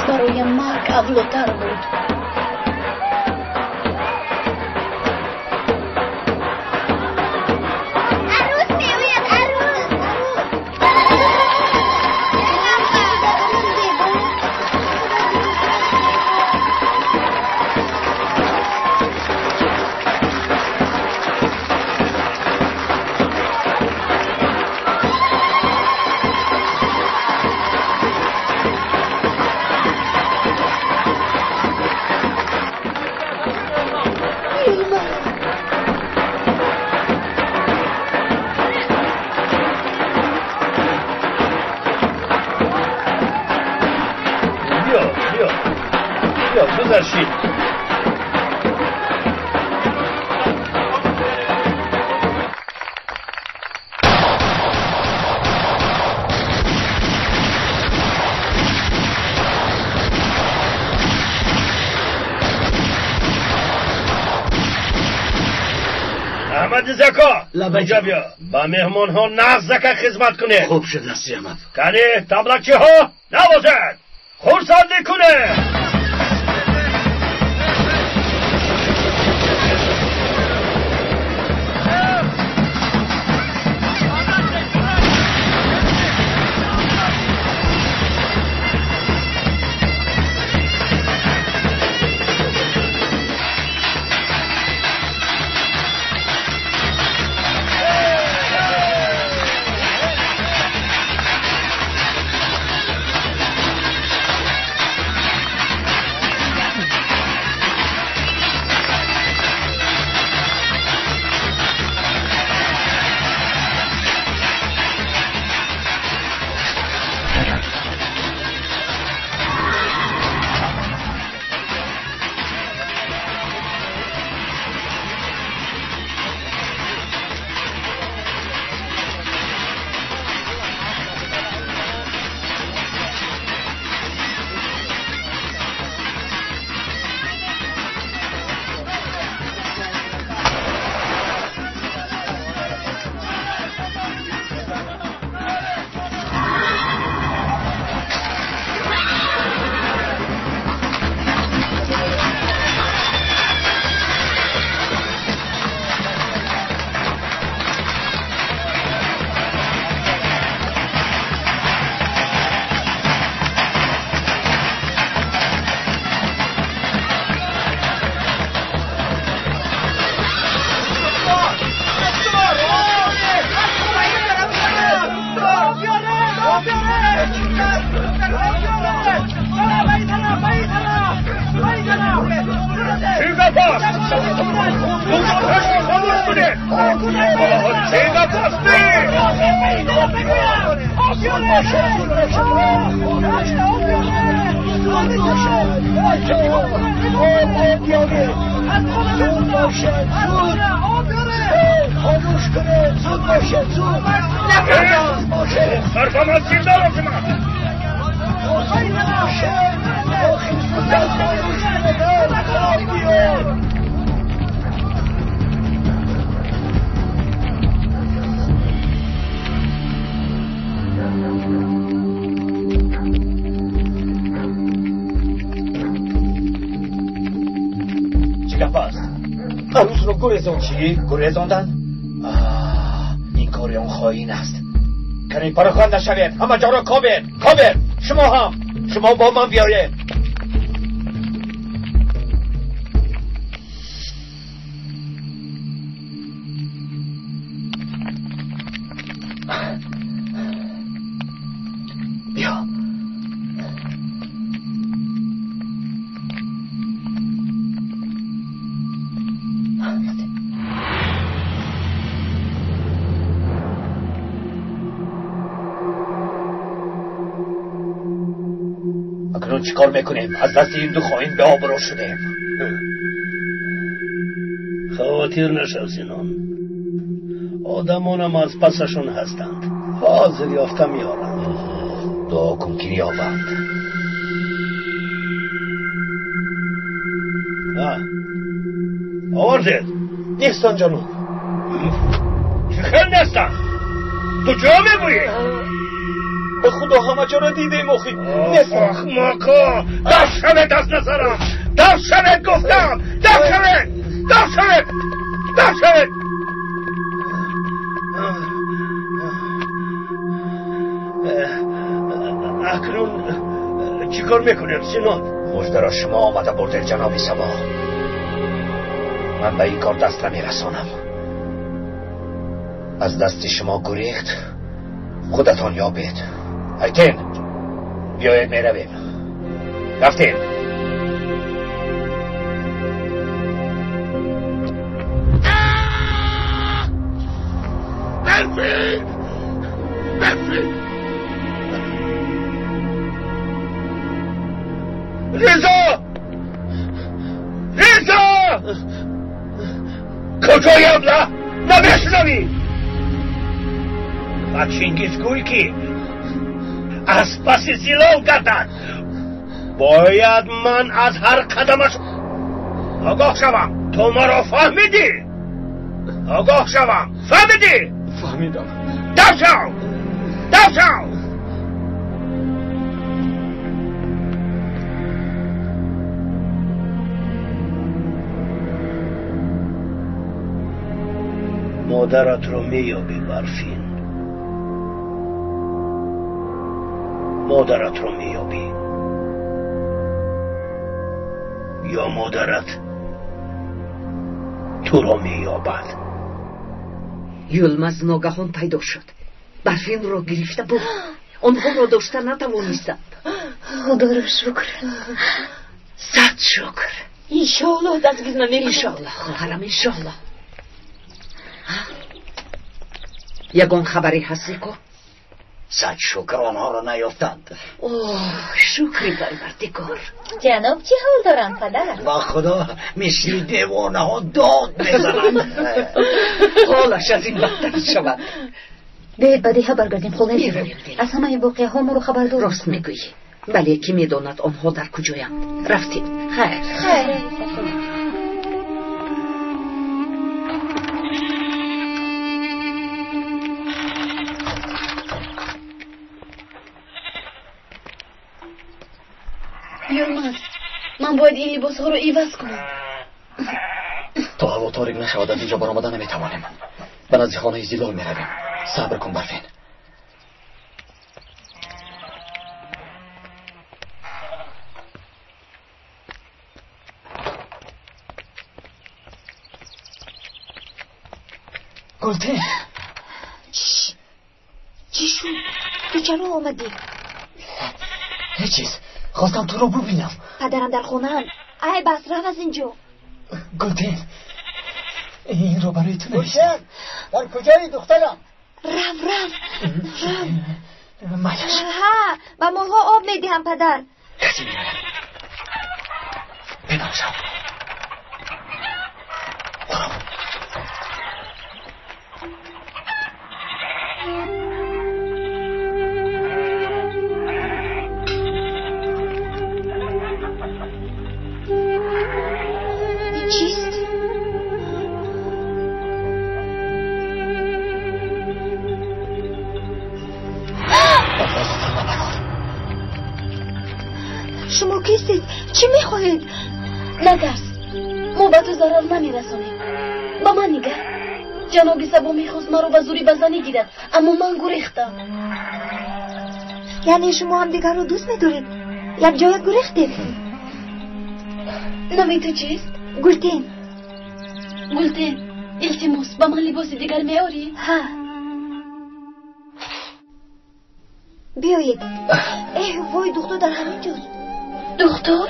برایم مرگ اولوتر بود. اینجا بیا با مهمان ها نغز زکر خدمت کنه. خوب شد نسی احمد. کنه تبلکچه ها نوازد خورسندی کنه. نفس دوتاش خاموش کنه چه نفستی خاموش کنه زود باشه زود صرفم از زندان از من چی گپ است؟ عروس رو گریزان. چی؟ گریزاندن؟ این کاری اون خائن است. کنین پراکنده شوید، همه جا را کابید. شما هم، شما با من بیایید. بیا. اکنون چیکار میکنیم؟ از دست این دو خائن به آبرو شدیم. خواطر نشو سینان، آدمانم از پسشون هستند، حاضر یافته میارند. دعا کن که نیابند. آوردید نیستن جناب. چه خیلی نیستن؟ تو جا میگویی؟ به خدا همه جا را دیدیم آخی نیستن. ماکا دست شوید از نظرم، دست شوید گفتم، دست شوید. اکنون چیکار میکنیم سینان؟ مژده را شما آمده بردید جناب سبا. من به این کار دست نمیرسانم. از دست شما گریخت، خودتان یابید. ایتین بیایید میرویم. رفتیم. برفین رضا کجایم نمیشنوی؟ و چینگیزگوی که از پس زلال گردد، باید من از هر قدمش آگاه شوم. تو مرا فهمیدی؟ آگاه شوم. فهمیدی؟ فهمیدم. دو شو مادرت رو میابی برفین. مادرت رو میابی یا مادرت تو رو میابد. یلمز ناگهان پیدا شد. برفین را گرفته بود. آنها را داشته نتوانستند. خدا را شکر. صد شکر. انشاءالله دستگیر نمیکنم. انشاءالله خواهرم انشاءالله. یگان خبری هستی که؟ صد شکر آنها را نیافتند. شکری پروردگار. جناب چه حال دارن پدر؟ با خدا مثل دیوانه ها داد میزنند. حالش از این بدتر شود. بیاید بدیها برگردیم خونه. از همه واقعه ها ما رو خبر دارم. راست میگویی. بله کی میداند آنها در کجایند. رفتیم. خیر. یلمز من باید این لباس ها رو عوض کنم. تا هوا تاریک نشود از اینجا برآمدن نمیتوانیم. به نزد خانه زیلال میرویم. صبر کن برفین. گلتین چی شد؟ تو چرا آمدی؟ هیچ چیز. خواستم تو رو ببینم. پدرم در خونه هن. ای بس رفت از اینجا. گلدین این رو برای تو نوشتم. در کجایی دخترم؟ رم مالش ها و ماها آب میدیم پدر. کسی میره بنامشم چیست؟ شما کیستید؟ چی میخواهید؟ نترس، ما به تو ضرر نمیرسانیم. با من نگه. جناب سبا میخواست مرا به زوری بزنی گیرد، اما من گریختم. یعنی شما هم دیگر رو دوست میدارید؟ یک جای گریختید؟ نامی تو چیست؟ گلدین. گلدین، التماس با من لباس دیگر میاری؟ ها بیایید. وای دختر در همین جاست. دختر؟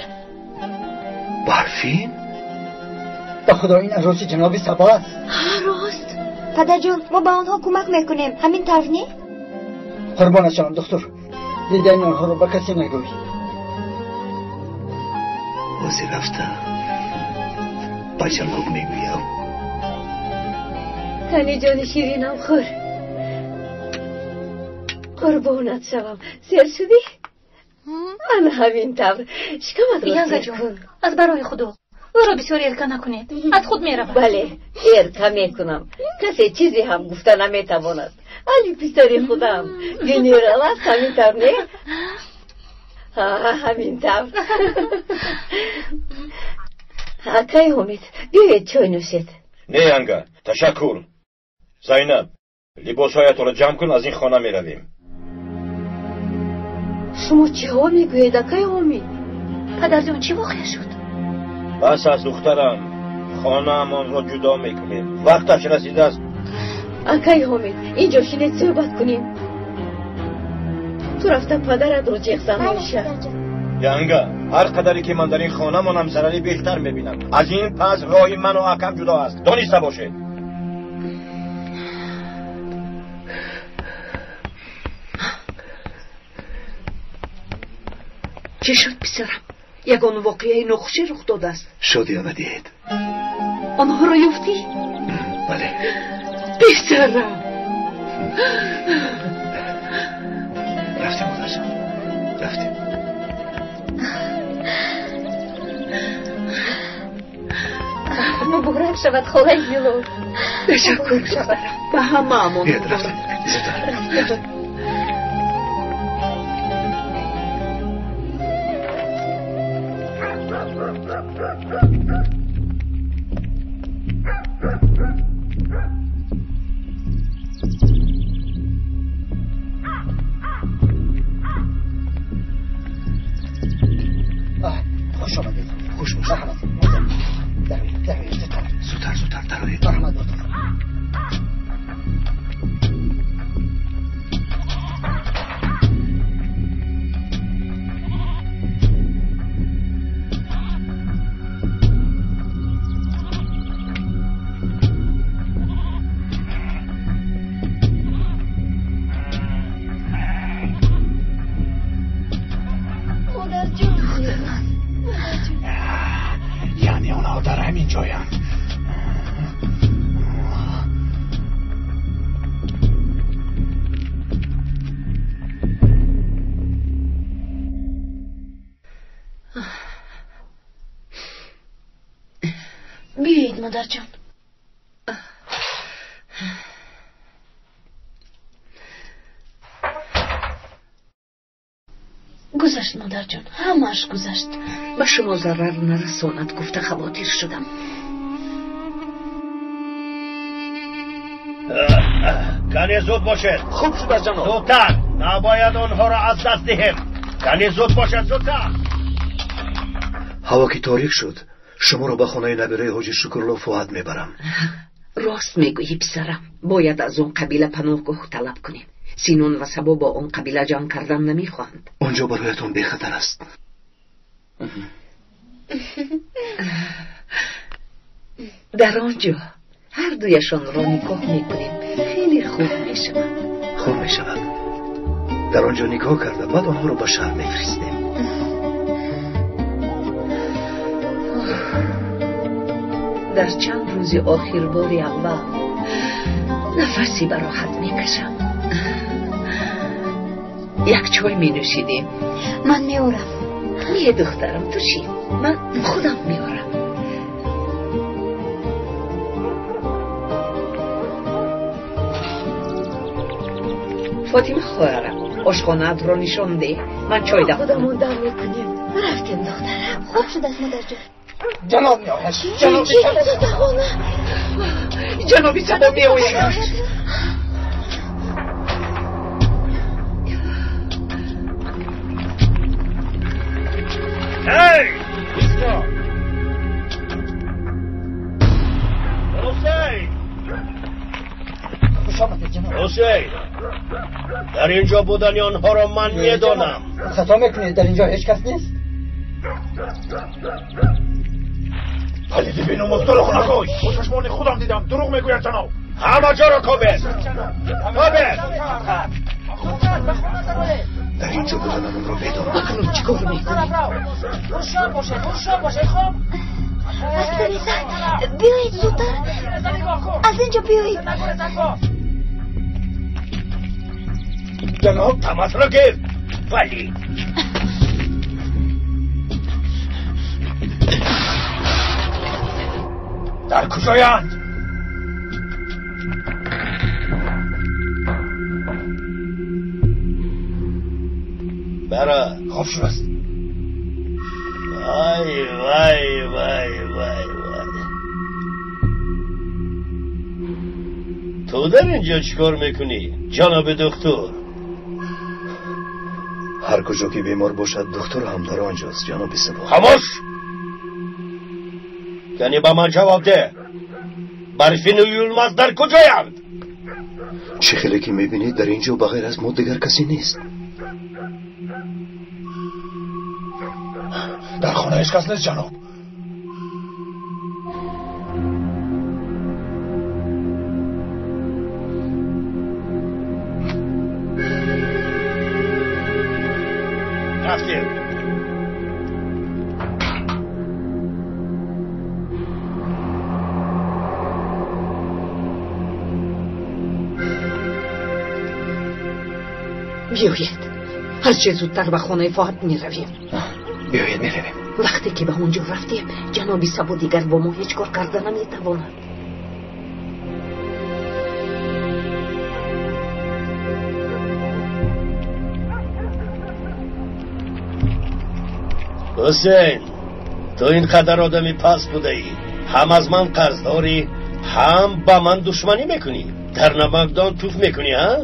برفین؟ به خدا این عروس جناب سبا است. ها راست. پدر جان ما به آنها کمک میکنیم، همین طرف نی؟ قربانت شوم دختر، دیدن آنها رو به کسی نگوی. بازی رفته بچه خوب میگویم. تنی جان شیرینم خور. قربانت شوم. سیر شدی؟ من همین طور شکمت رو سیر کن. از برای خدا او را بسیار ارکا نکنید. از خود میروم. بله ارکا میکنم. کسی چیزی هم گفته نمیتواند. علی پسر خودم گنیرال است همین طور نه؟ همین طور. اکای حمید بیاید چای نوشید. نه انگا تشکر. زینب لباس هایت را جمع کن، از این خانه می رویم. شما چی ها میگوید اکای حمید؟ پدر جان چی واقع شد؟ بس از دخترم، خانه امان را جدا میکنیم، وقتش رسیده است. اکای حمید اینجا شینید صحبت کنیم. تو رفته پدرت رو جیغ زن میشه. ینگا هر قدری که من در این خانه منم ضرری بیشتر میبینم. از این پس راه من و اکم جدا است، دانسته باشه. چه شد پسرم؟ یگان واقعه نخشی رخ داده است. شادی آمدید. آنها را یافتی؟ بله. پسرم رفتیم مادرجان، رفتیم. مبارک شود خاله میلو. تشکر پسرم. به همه امان. بیاد رفتیم. زودتر. خوش آمدید. خوش باش. زودتر درآیید. رحمت باد. یعنی اونا در همین جایم. بیایید مادر جان. گذشت مادر جان، همش گذشت. به شما ضرر نرساند گفته خواطر شدم. کنی زود باشد. خوب شد جناب. زودتر، نباید آنها را از دست دهیم. کنی زود باشد، زودتر. هوا که تاریک شد، شما رو به خانه نبیره حاج شکرالله فؤاد میبرم. راست میگویی پسرم، باید از اون قبیله پناهگاه طلب کنیم. سینون و سبا با اون قبیله جنگ کردن نمیخواهند. اونجا برایتون بی خطر است. در آنجا هر دویشان را نکاح میکنیم خیلی خوب میشود. خوب میشود. در آنجا نکاح کرده بعد آنها رو به شهر میفرستیم. در چند روز آخر بار اول نفسی به راحت میکشم. یک چای می نوشیدیم. من میارم. نه دخترم تو شید، من خودم میارم. فاطمه خواهرم آشخانه‌ات را نشان ده، من چای دهم. خودمون دم میکنیم. رفتیم دخترم. خوب شد است مادر جان. جناب میآید. جنابی سبا میآید. هی! ایستا! حسین! خوش آمدید جناب. حسین! در اینجا بودن آنها را من میدانم. خطا میکنید، در اینجا هیچ کس نیست. پلیدی بینو مزدور خونه کش. با چشمان خودم دیدم، دروغ میگوید جناب. همه جا را کابل. در اینجا بودن اون رو میدانم. اکنون چی کار میکنی؟ روشن باشه خب. اسکری زن بیایید زودتر از اینجا بیایید. جناب تماس را گرد. ولی در کجایند؟ برا خوب شد است. وای وای وای وای وای. تو در اینجا چیکار میکنی جناب دکتر؟ هر کجا که بیمار باشد دکتر هم در آنجاست جناب سبا. خاموش! یعنی با من جواب ده. برفین و یولماز در کجایند؟ چه خیلی که میبینید در اینجا بغیر از ما دیگر کسی نیست. در خانه هیچ کس نیست جناب. رفتیم. بیایید از چه زودتر به خانه فهد میرویم. بیایید میرویم. وقتی که به اونجا رفتیم جناب سبا دیگر با ما هیچ کار کردن نمیتواند. حسین تو اینقدر آدمی پس بوده ای، هم از من قرض داری هم با من دشمنی میکنی. در نمکدان توف میکنی ها؟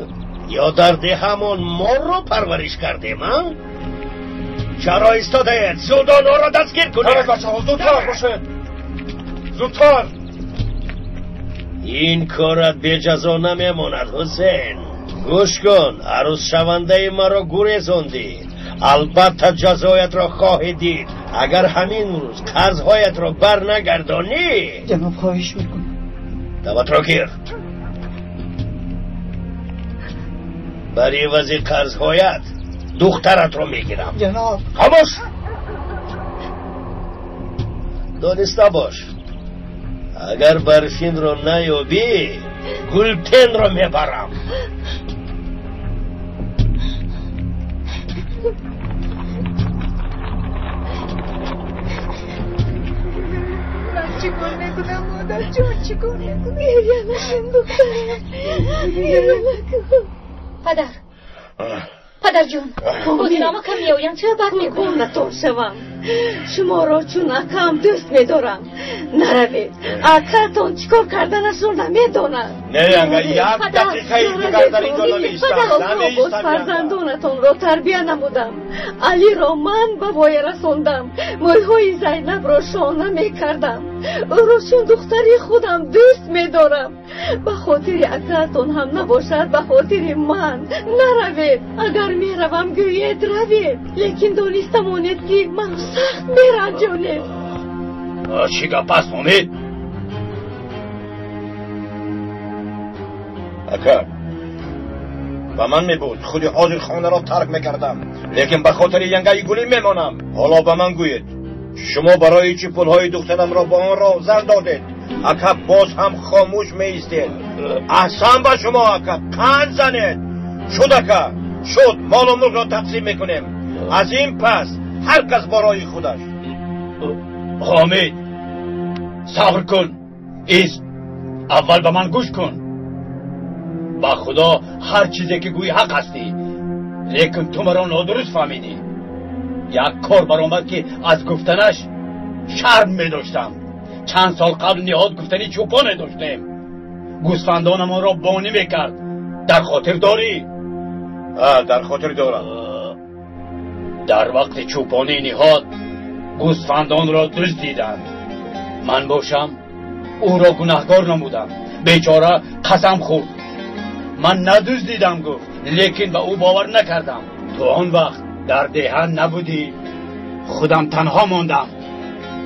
یا در ده همون مار رو پرورش کردیم ها؟ چرا ایستاده زود آنها را دستگیر کنی؟ بچه ها زودتر باشه، زودتر. این کارت به جزا نمیماند حسین. گوش کن، عروس شونده ما را گریزاندی، البته جزایت را خواهی دید اگر همین روز قرضهایت را بر نگردانی. جناب خواهش میکنم. دعوت را گیر. برای وزی قرضهایت دخترت را میگیرم. جناب خاموش! دانسته باش اگر برفین را نیابی گلپن را میبرم. من چیکار میکنم مادر جان؟ چیکار میکنم؟ گریه نکن دخترم، گریه نکن. پدر جون مدیرامو کم میاویم چه بد میکنم؟ نتون شوم شما را چون اکم دوست میدارم. نروید، اکاتون چیکار کردنش رو نمیدونم. نه اگر یک دقیقه دیگر در این جلو نیستم فرزندانتون را تربیه نمودم. علی را من به وای رسوندم، مویهای زینب را شانه میکردم، او را چون دختری خودم دوست میدارم. به خاطر اکاتون هم نباشد به خاطر من نروید. اگر میروم گوید روید، لیکن دانستمانید که من سخت میرنجانید. چی گپ است امید؟ اکا و من میبود خودی حاضر خانه را ترک میکردم، لیکن به خاطر ینگه گلی میمانم. حالا به من گوید شما برای چی پولهای دخترم را با آن را زن دادید؟ اکا باز هم خاموش میایستید. احسان به شما اکا، قند زنید. شد اکا، شد. مال و ملک را تقسیم میکنیم. از این پس هر کس برای خودش. حامد صبر کن. ایست، اول به من گوش کن. با خدا هر چیزی که گویی حق هستی، لیکن تو مرا نادرست فهمیدی. یک کار برآمد که از گفتنش شرم می داشتم. چند سال قبل نهاد گفتنی چوپانه داشتیم، گوسفندانمان را بانی میکرد. در خاطر داری؟ در خاطر دارم. در وقت چوپانی نهاد گوسفندان را دزدیدند. من باشم او را گناهکار نمودم. بیچاره قسم خورد. من ندزدیدم گفت، لیکن به او باور نکردم. تو آن وقت در دهن نبودی، خودم تنها ماندم.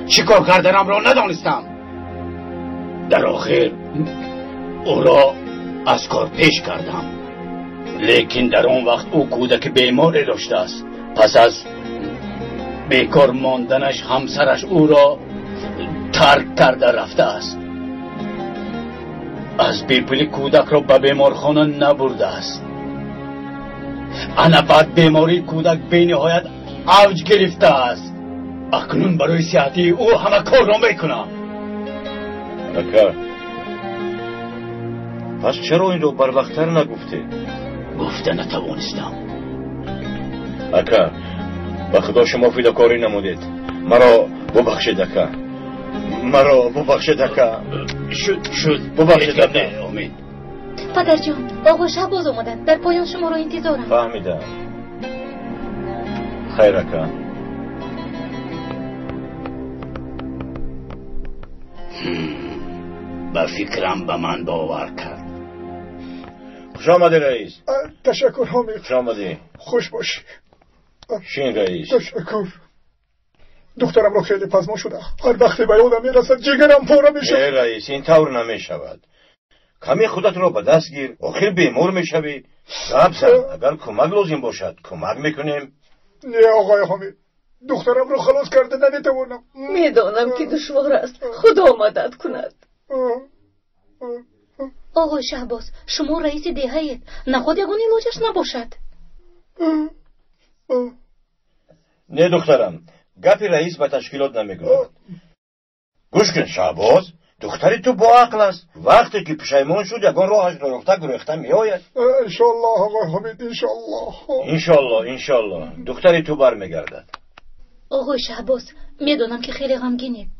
چی کار کردنم را ندانستم. در آخر او را از کار پیش کردم، لیکن در آن وقت او کودک بیماری داشته است. پس از بیکار ماندنش همسرش او را ترک کرده رفته است. از بیپلی کودک را به بیمارخانه نبرده است. انا بعد بیماری کودک به نهایت اوج گرفته است. اکنون برای صحتی او همه کار را میکنم. اکا پس چرا این رو بر وقت‌تر نگفته؟ گفته نتوانستم. اکا به خدا شما فداکاری نمودید. مرا ببخشید اکا، مرا ببخشید اکا. شد ببخشید اکا. امید پدر جان، آقا شهباز اومدن. در پایان شما را انتظارم. فهمیدم. خیر اکا. به فکرم به من باور کرد. خوش آمدی رئیس. تشکر حامد. خوش آمدی. خوش باشی. شین رئیس. تشکر. دخترم رو خیلی پزما شده. هر وقتی به یادم میرسد جگرم پاره میشه. رئیس این طور نمیشود. کمی خودت رو به دست گیر. آخر بیمار میشوی. اگر کمک لازم باشد کمک میکنیم. نه آقای حامد، دخترم رو خلاص کرده نمیتوانم. میدانم که دشوار است. خدا مدد کند. آقای شهباز، شما رئیس دهه‌اید، نخود یگان علاجش نباشد؟ نه دخترم، گپی رئیس به تشکیلات نمیگوید. گوش کن شهباز، دختری تو با عقل است. وقتی که پشیمان شد یگان راهش را گریخته میآید. انشالله آقای حمید، انشالله. انشالله دختری تو برمیگردد. آقای شهباز، میدونم که خیلی غمگینید،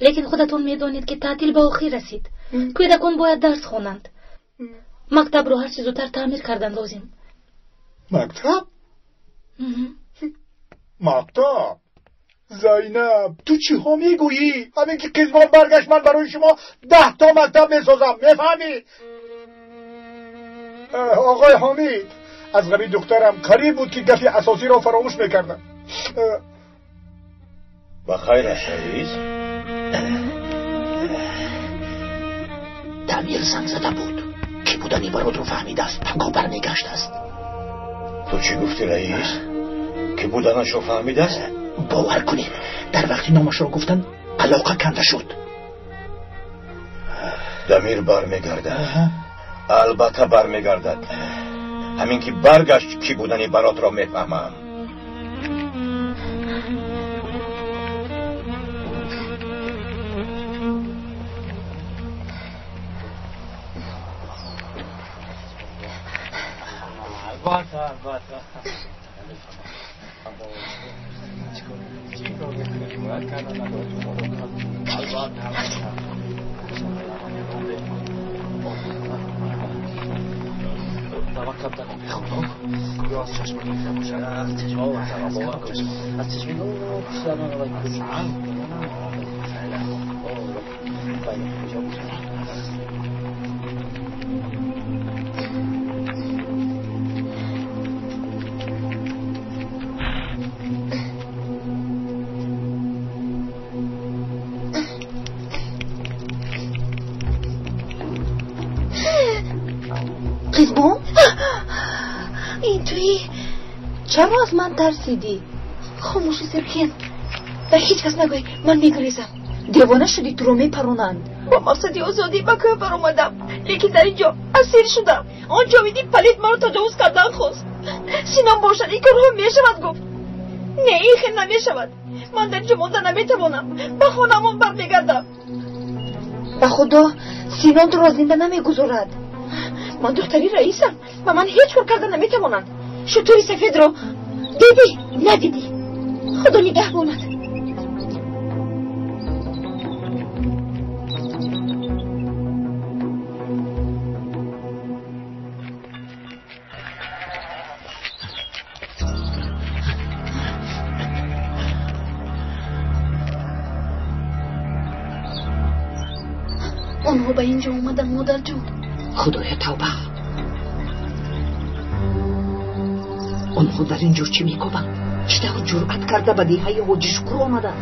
لیکن خودتون میدونید که تعطیل به آخر رسید. کودکان باید درس خوانند. مکتب رو هر چیز زودتر تعمیر کردن لازم. مکتب؟ مکتب؟ زینب، تو چی ها میگویی؟ همین که قیزمان برگشت من برای شما 10 تا مکتب میسازم، میفهمی؟ آقای حمید، از قبیل دخترم قریب بود که گفی اساسی را فراموش میکردم. بخیر است رئیس. تعمیر زنگ زده بود که بودنی برات رو فهمیده است، تنگا برمیگشت است. تو چی گفتی رئیس؟ که بودنش رو فهمیده است؟ باور کنید در وقتی نامش را گفتن علاقه کنده شد. دمیر برمیگردد. البته برمیگردد. همین که برگشت کی بودنی برات را میفهمم. ها؟ این توی چرا از من ترسیدی؟ خاموشی سرکین به هیچ کس نگوی، من میگریزم. دیوانه شدی تو رو میپرونند. با مقصدی آزادی به کبر اومدم، لیکن در اینجا اسیر شدم. آنجا ویدی پلید مرا تجاوز کردن خواست. سینم باشد این کارها میشود گفت. نه این خیلی نمیشود. من در اینجا مانده نمیتوانم. به خانمان برمیگردم. به خدا سینان تو را زنده نمیگذارد. من دختری رئیسم و من هیچ کار کردن نمیتوانم. شطوری سفید رو دیدی؟ ندیدی؟ خدا نگهباند. آنها به اینجا اومدن مادر جون. خدایا توبه. آنها در اینجا چی میکنن؟ چطور جرأت کرده به دیهای حاجی شکر آمدن؟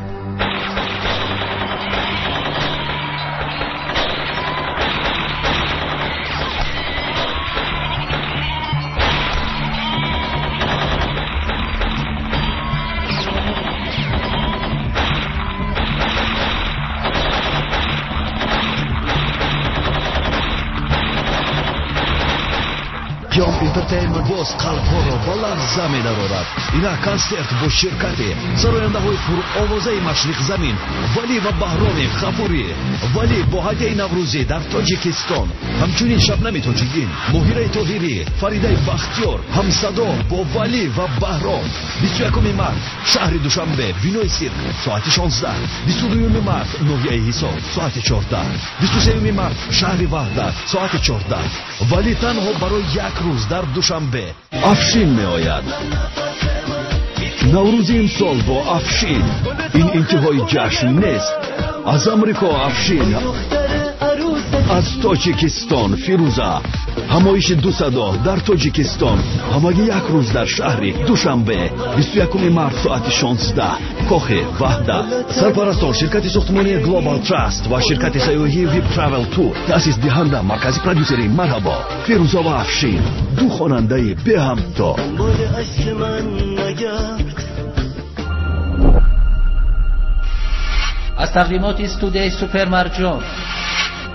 Jam Entertainment باز قلب‌ها را با لرزه می‌دارد. این کنسرت با شرکت سراینده پور آوازه مشرق زمین ولی و بهرام غفوری، ولی با هدیه نوروزی در تاجیکستان، همچنین شبنم تاجیکین، مهیره طاهری، فریده بختیار، همصدا با ولی و بهرام. 21 مارس شهر دوشنبه بینای سیرک ساعت 16، 22 مارس نویه حساب ساعت 14، 23 مارس شهر وحدت ساعت 14. ولی تنها برای یک روز در دوشنبه افشین می آید. نوروز این سال با افشین. این انتهای جشن نیست. از امریکا افشین، از تاجیکستان فیروزه. همایش 200 در تاجیکستان، همه یک روز در شهر دوشنبه 21 مارس ساعت 16. کاخ وحدت. سرپرستان شرکت ساختمانی گلوبال تراست و شرکت سیاحی ویب تراول تور. تأسیس دهنده مرکزی پرودوسری مرحبا فیروزه و افشین، دو خواننده به همتا. از تقدیمات استودیوی سوپر مرجان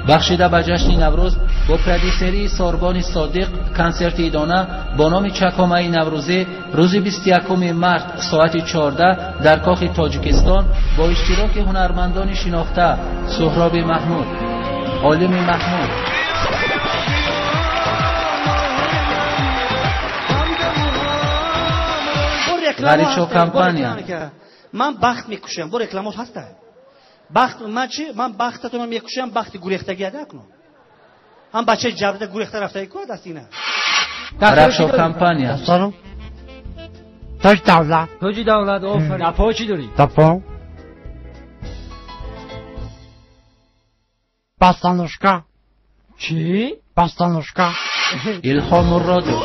بخشیده به جشن نوروز با پرودوسری ساربان صادق، کنسرت ایدانه با نام چکامه نوروزی روز 21 مارس ساعت 14 در کاخ تاجیکستان با اشتراک هنرمندان شناخته سهراب محمود، عالم محمود، غریبشو کمپانیا. من بخت میکشم. با رکلامات هسته بخت. من چی؟ من بختتون میکشم. بخت گریختگی ادا کنم. هم بچه جبرده گریخته رفته کو دست اینه. غریبشو کمپانیا. سلام. تاج دولت. تاج دولت آفرین. دپا چی داری؟ دپا. باستانوشکا. چی؟ باستانوشکا. الهام مرادو.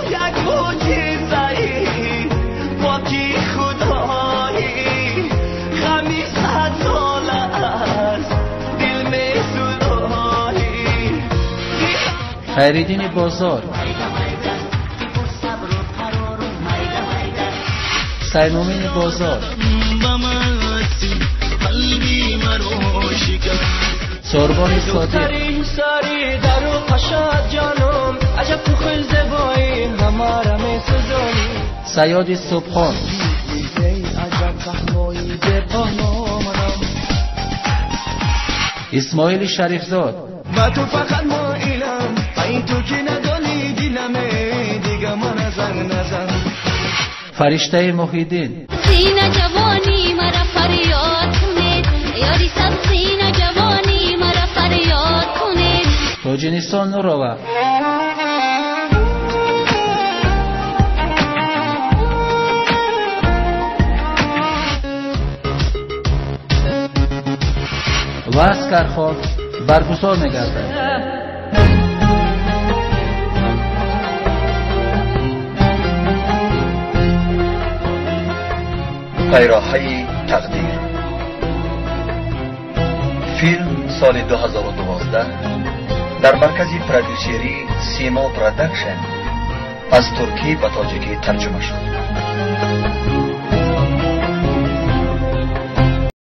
خیریدین بازار، سیمومین بازار، سربان صادق، سیاد صبحان، اسماعیل شریفزاد. فرشته محیدین. سینه جوانی مرا فریاد کنید، یاری سب سینه جوانی مرا فریاد کنید. توجینستان نوروه. و اسکرخان برگزار می‌گردد. پیراهی تقدیر. فیلم سال 2012 در مرکز پرودوسری سیما پرودکشن از ترکی به تاجیکی ترجمه شد.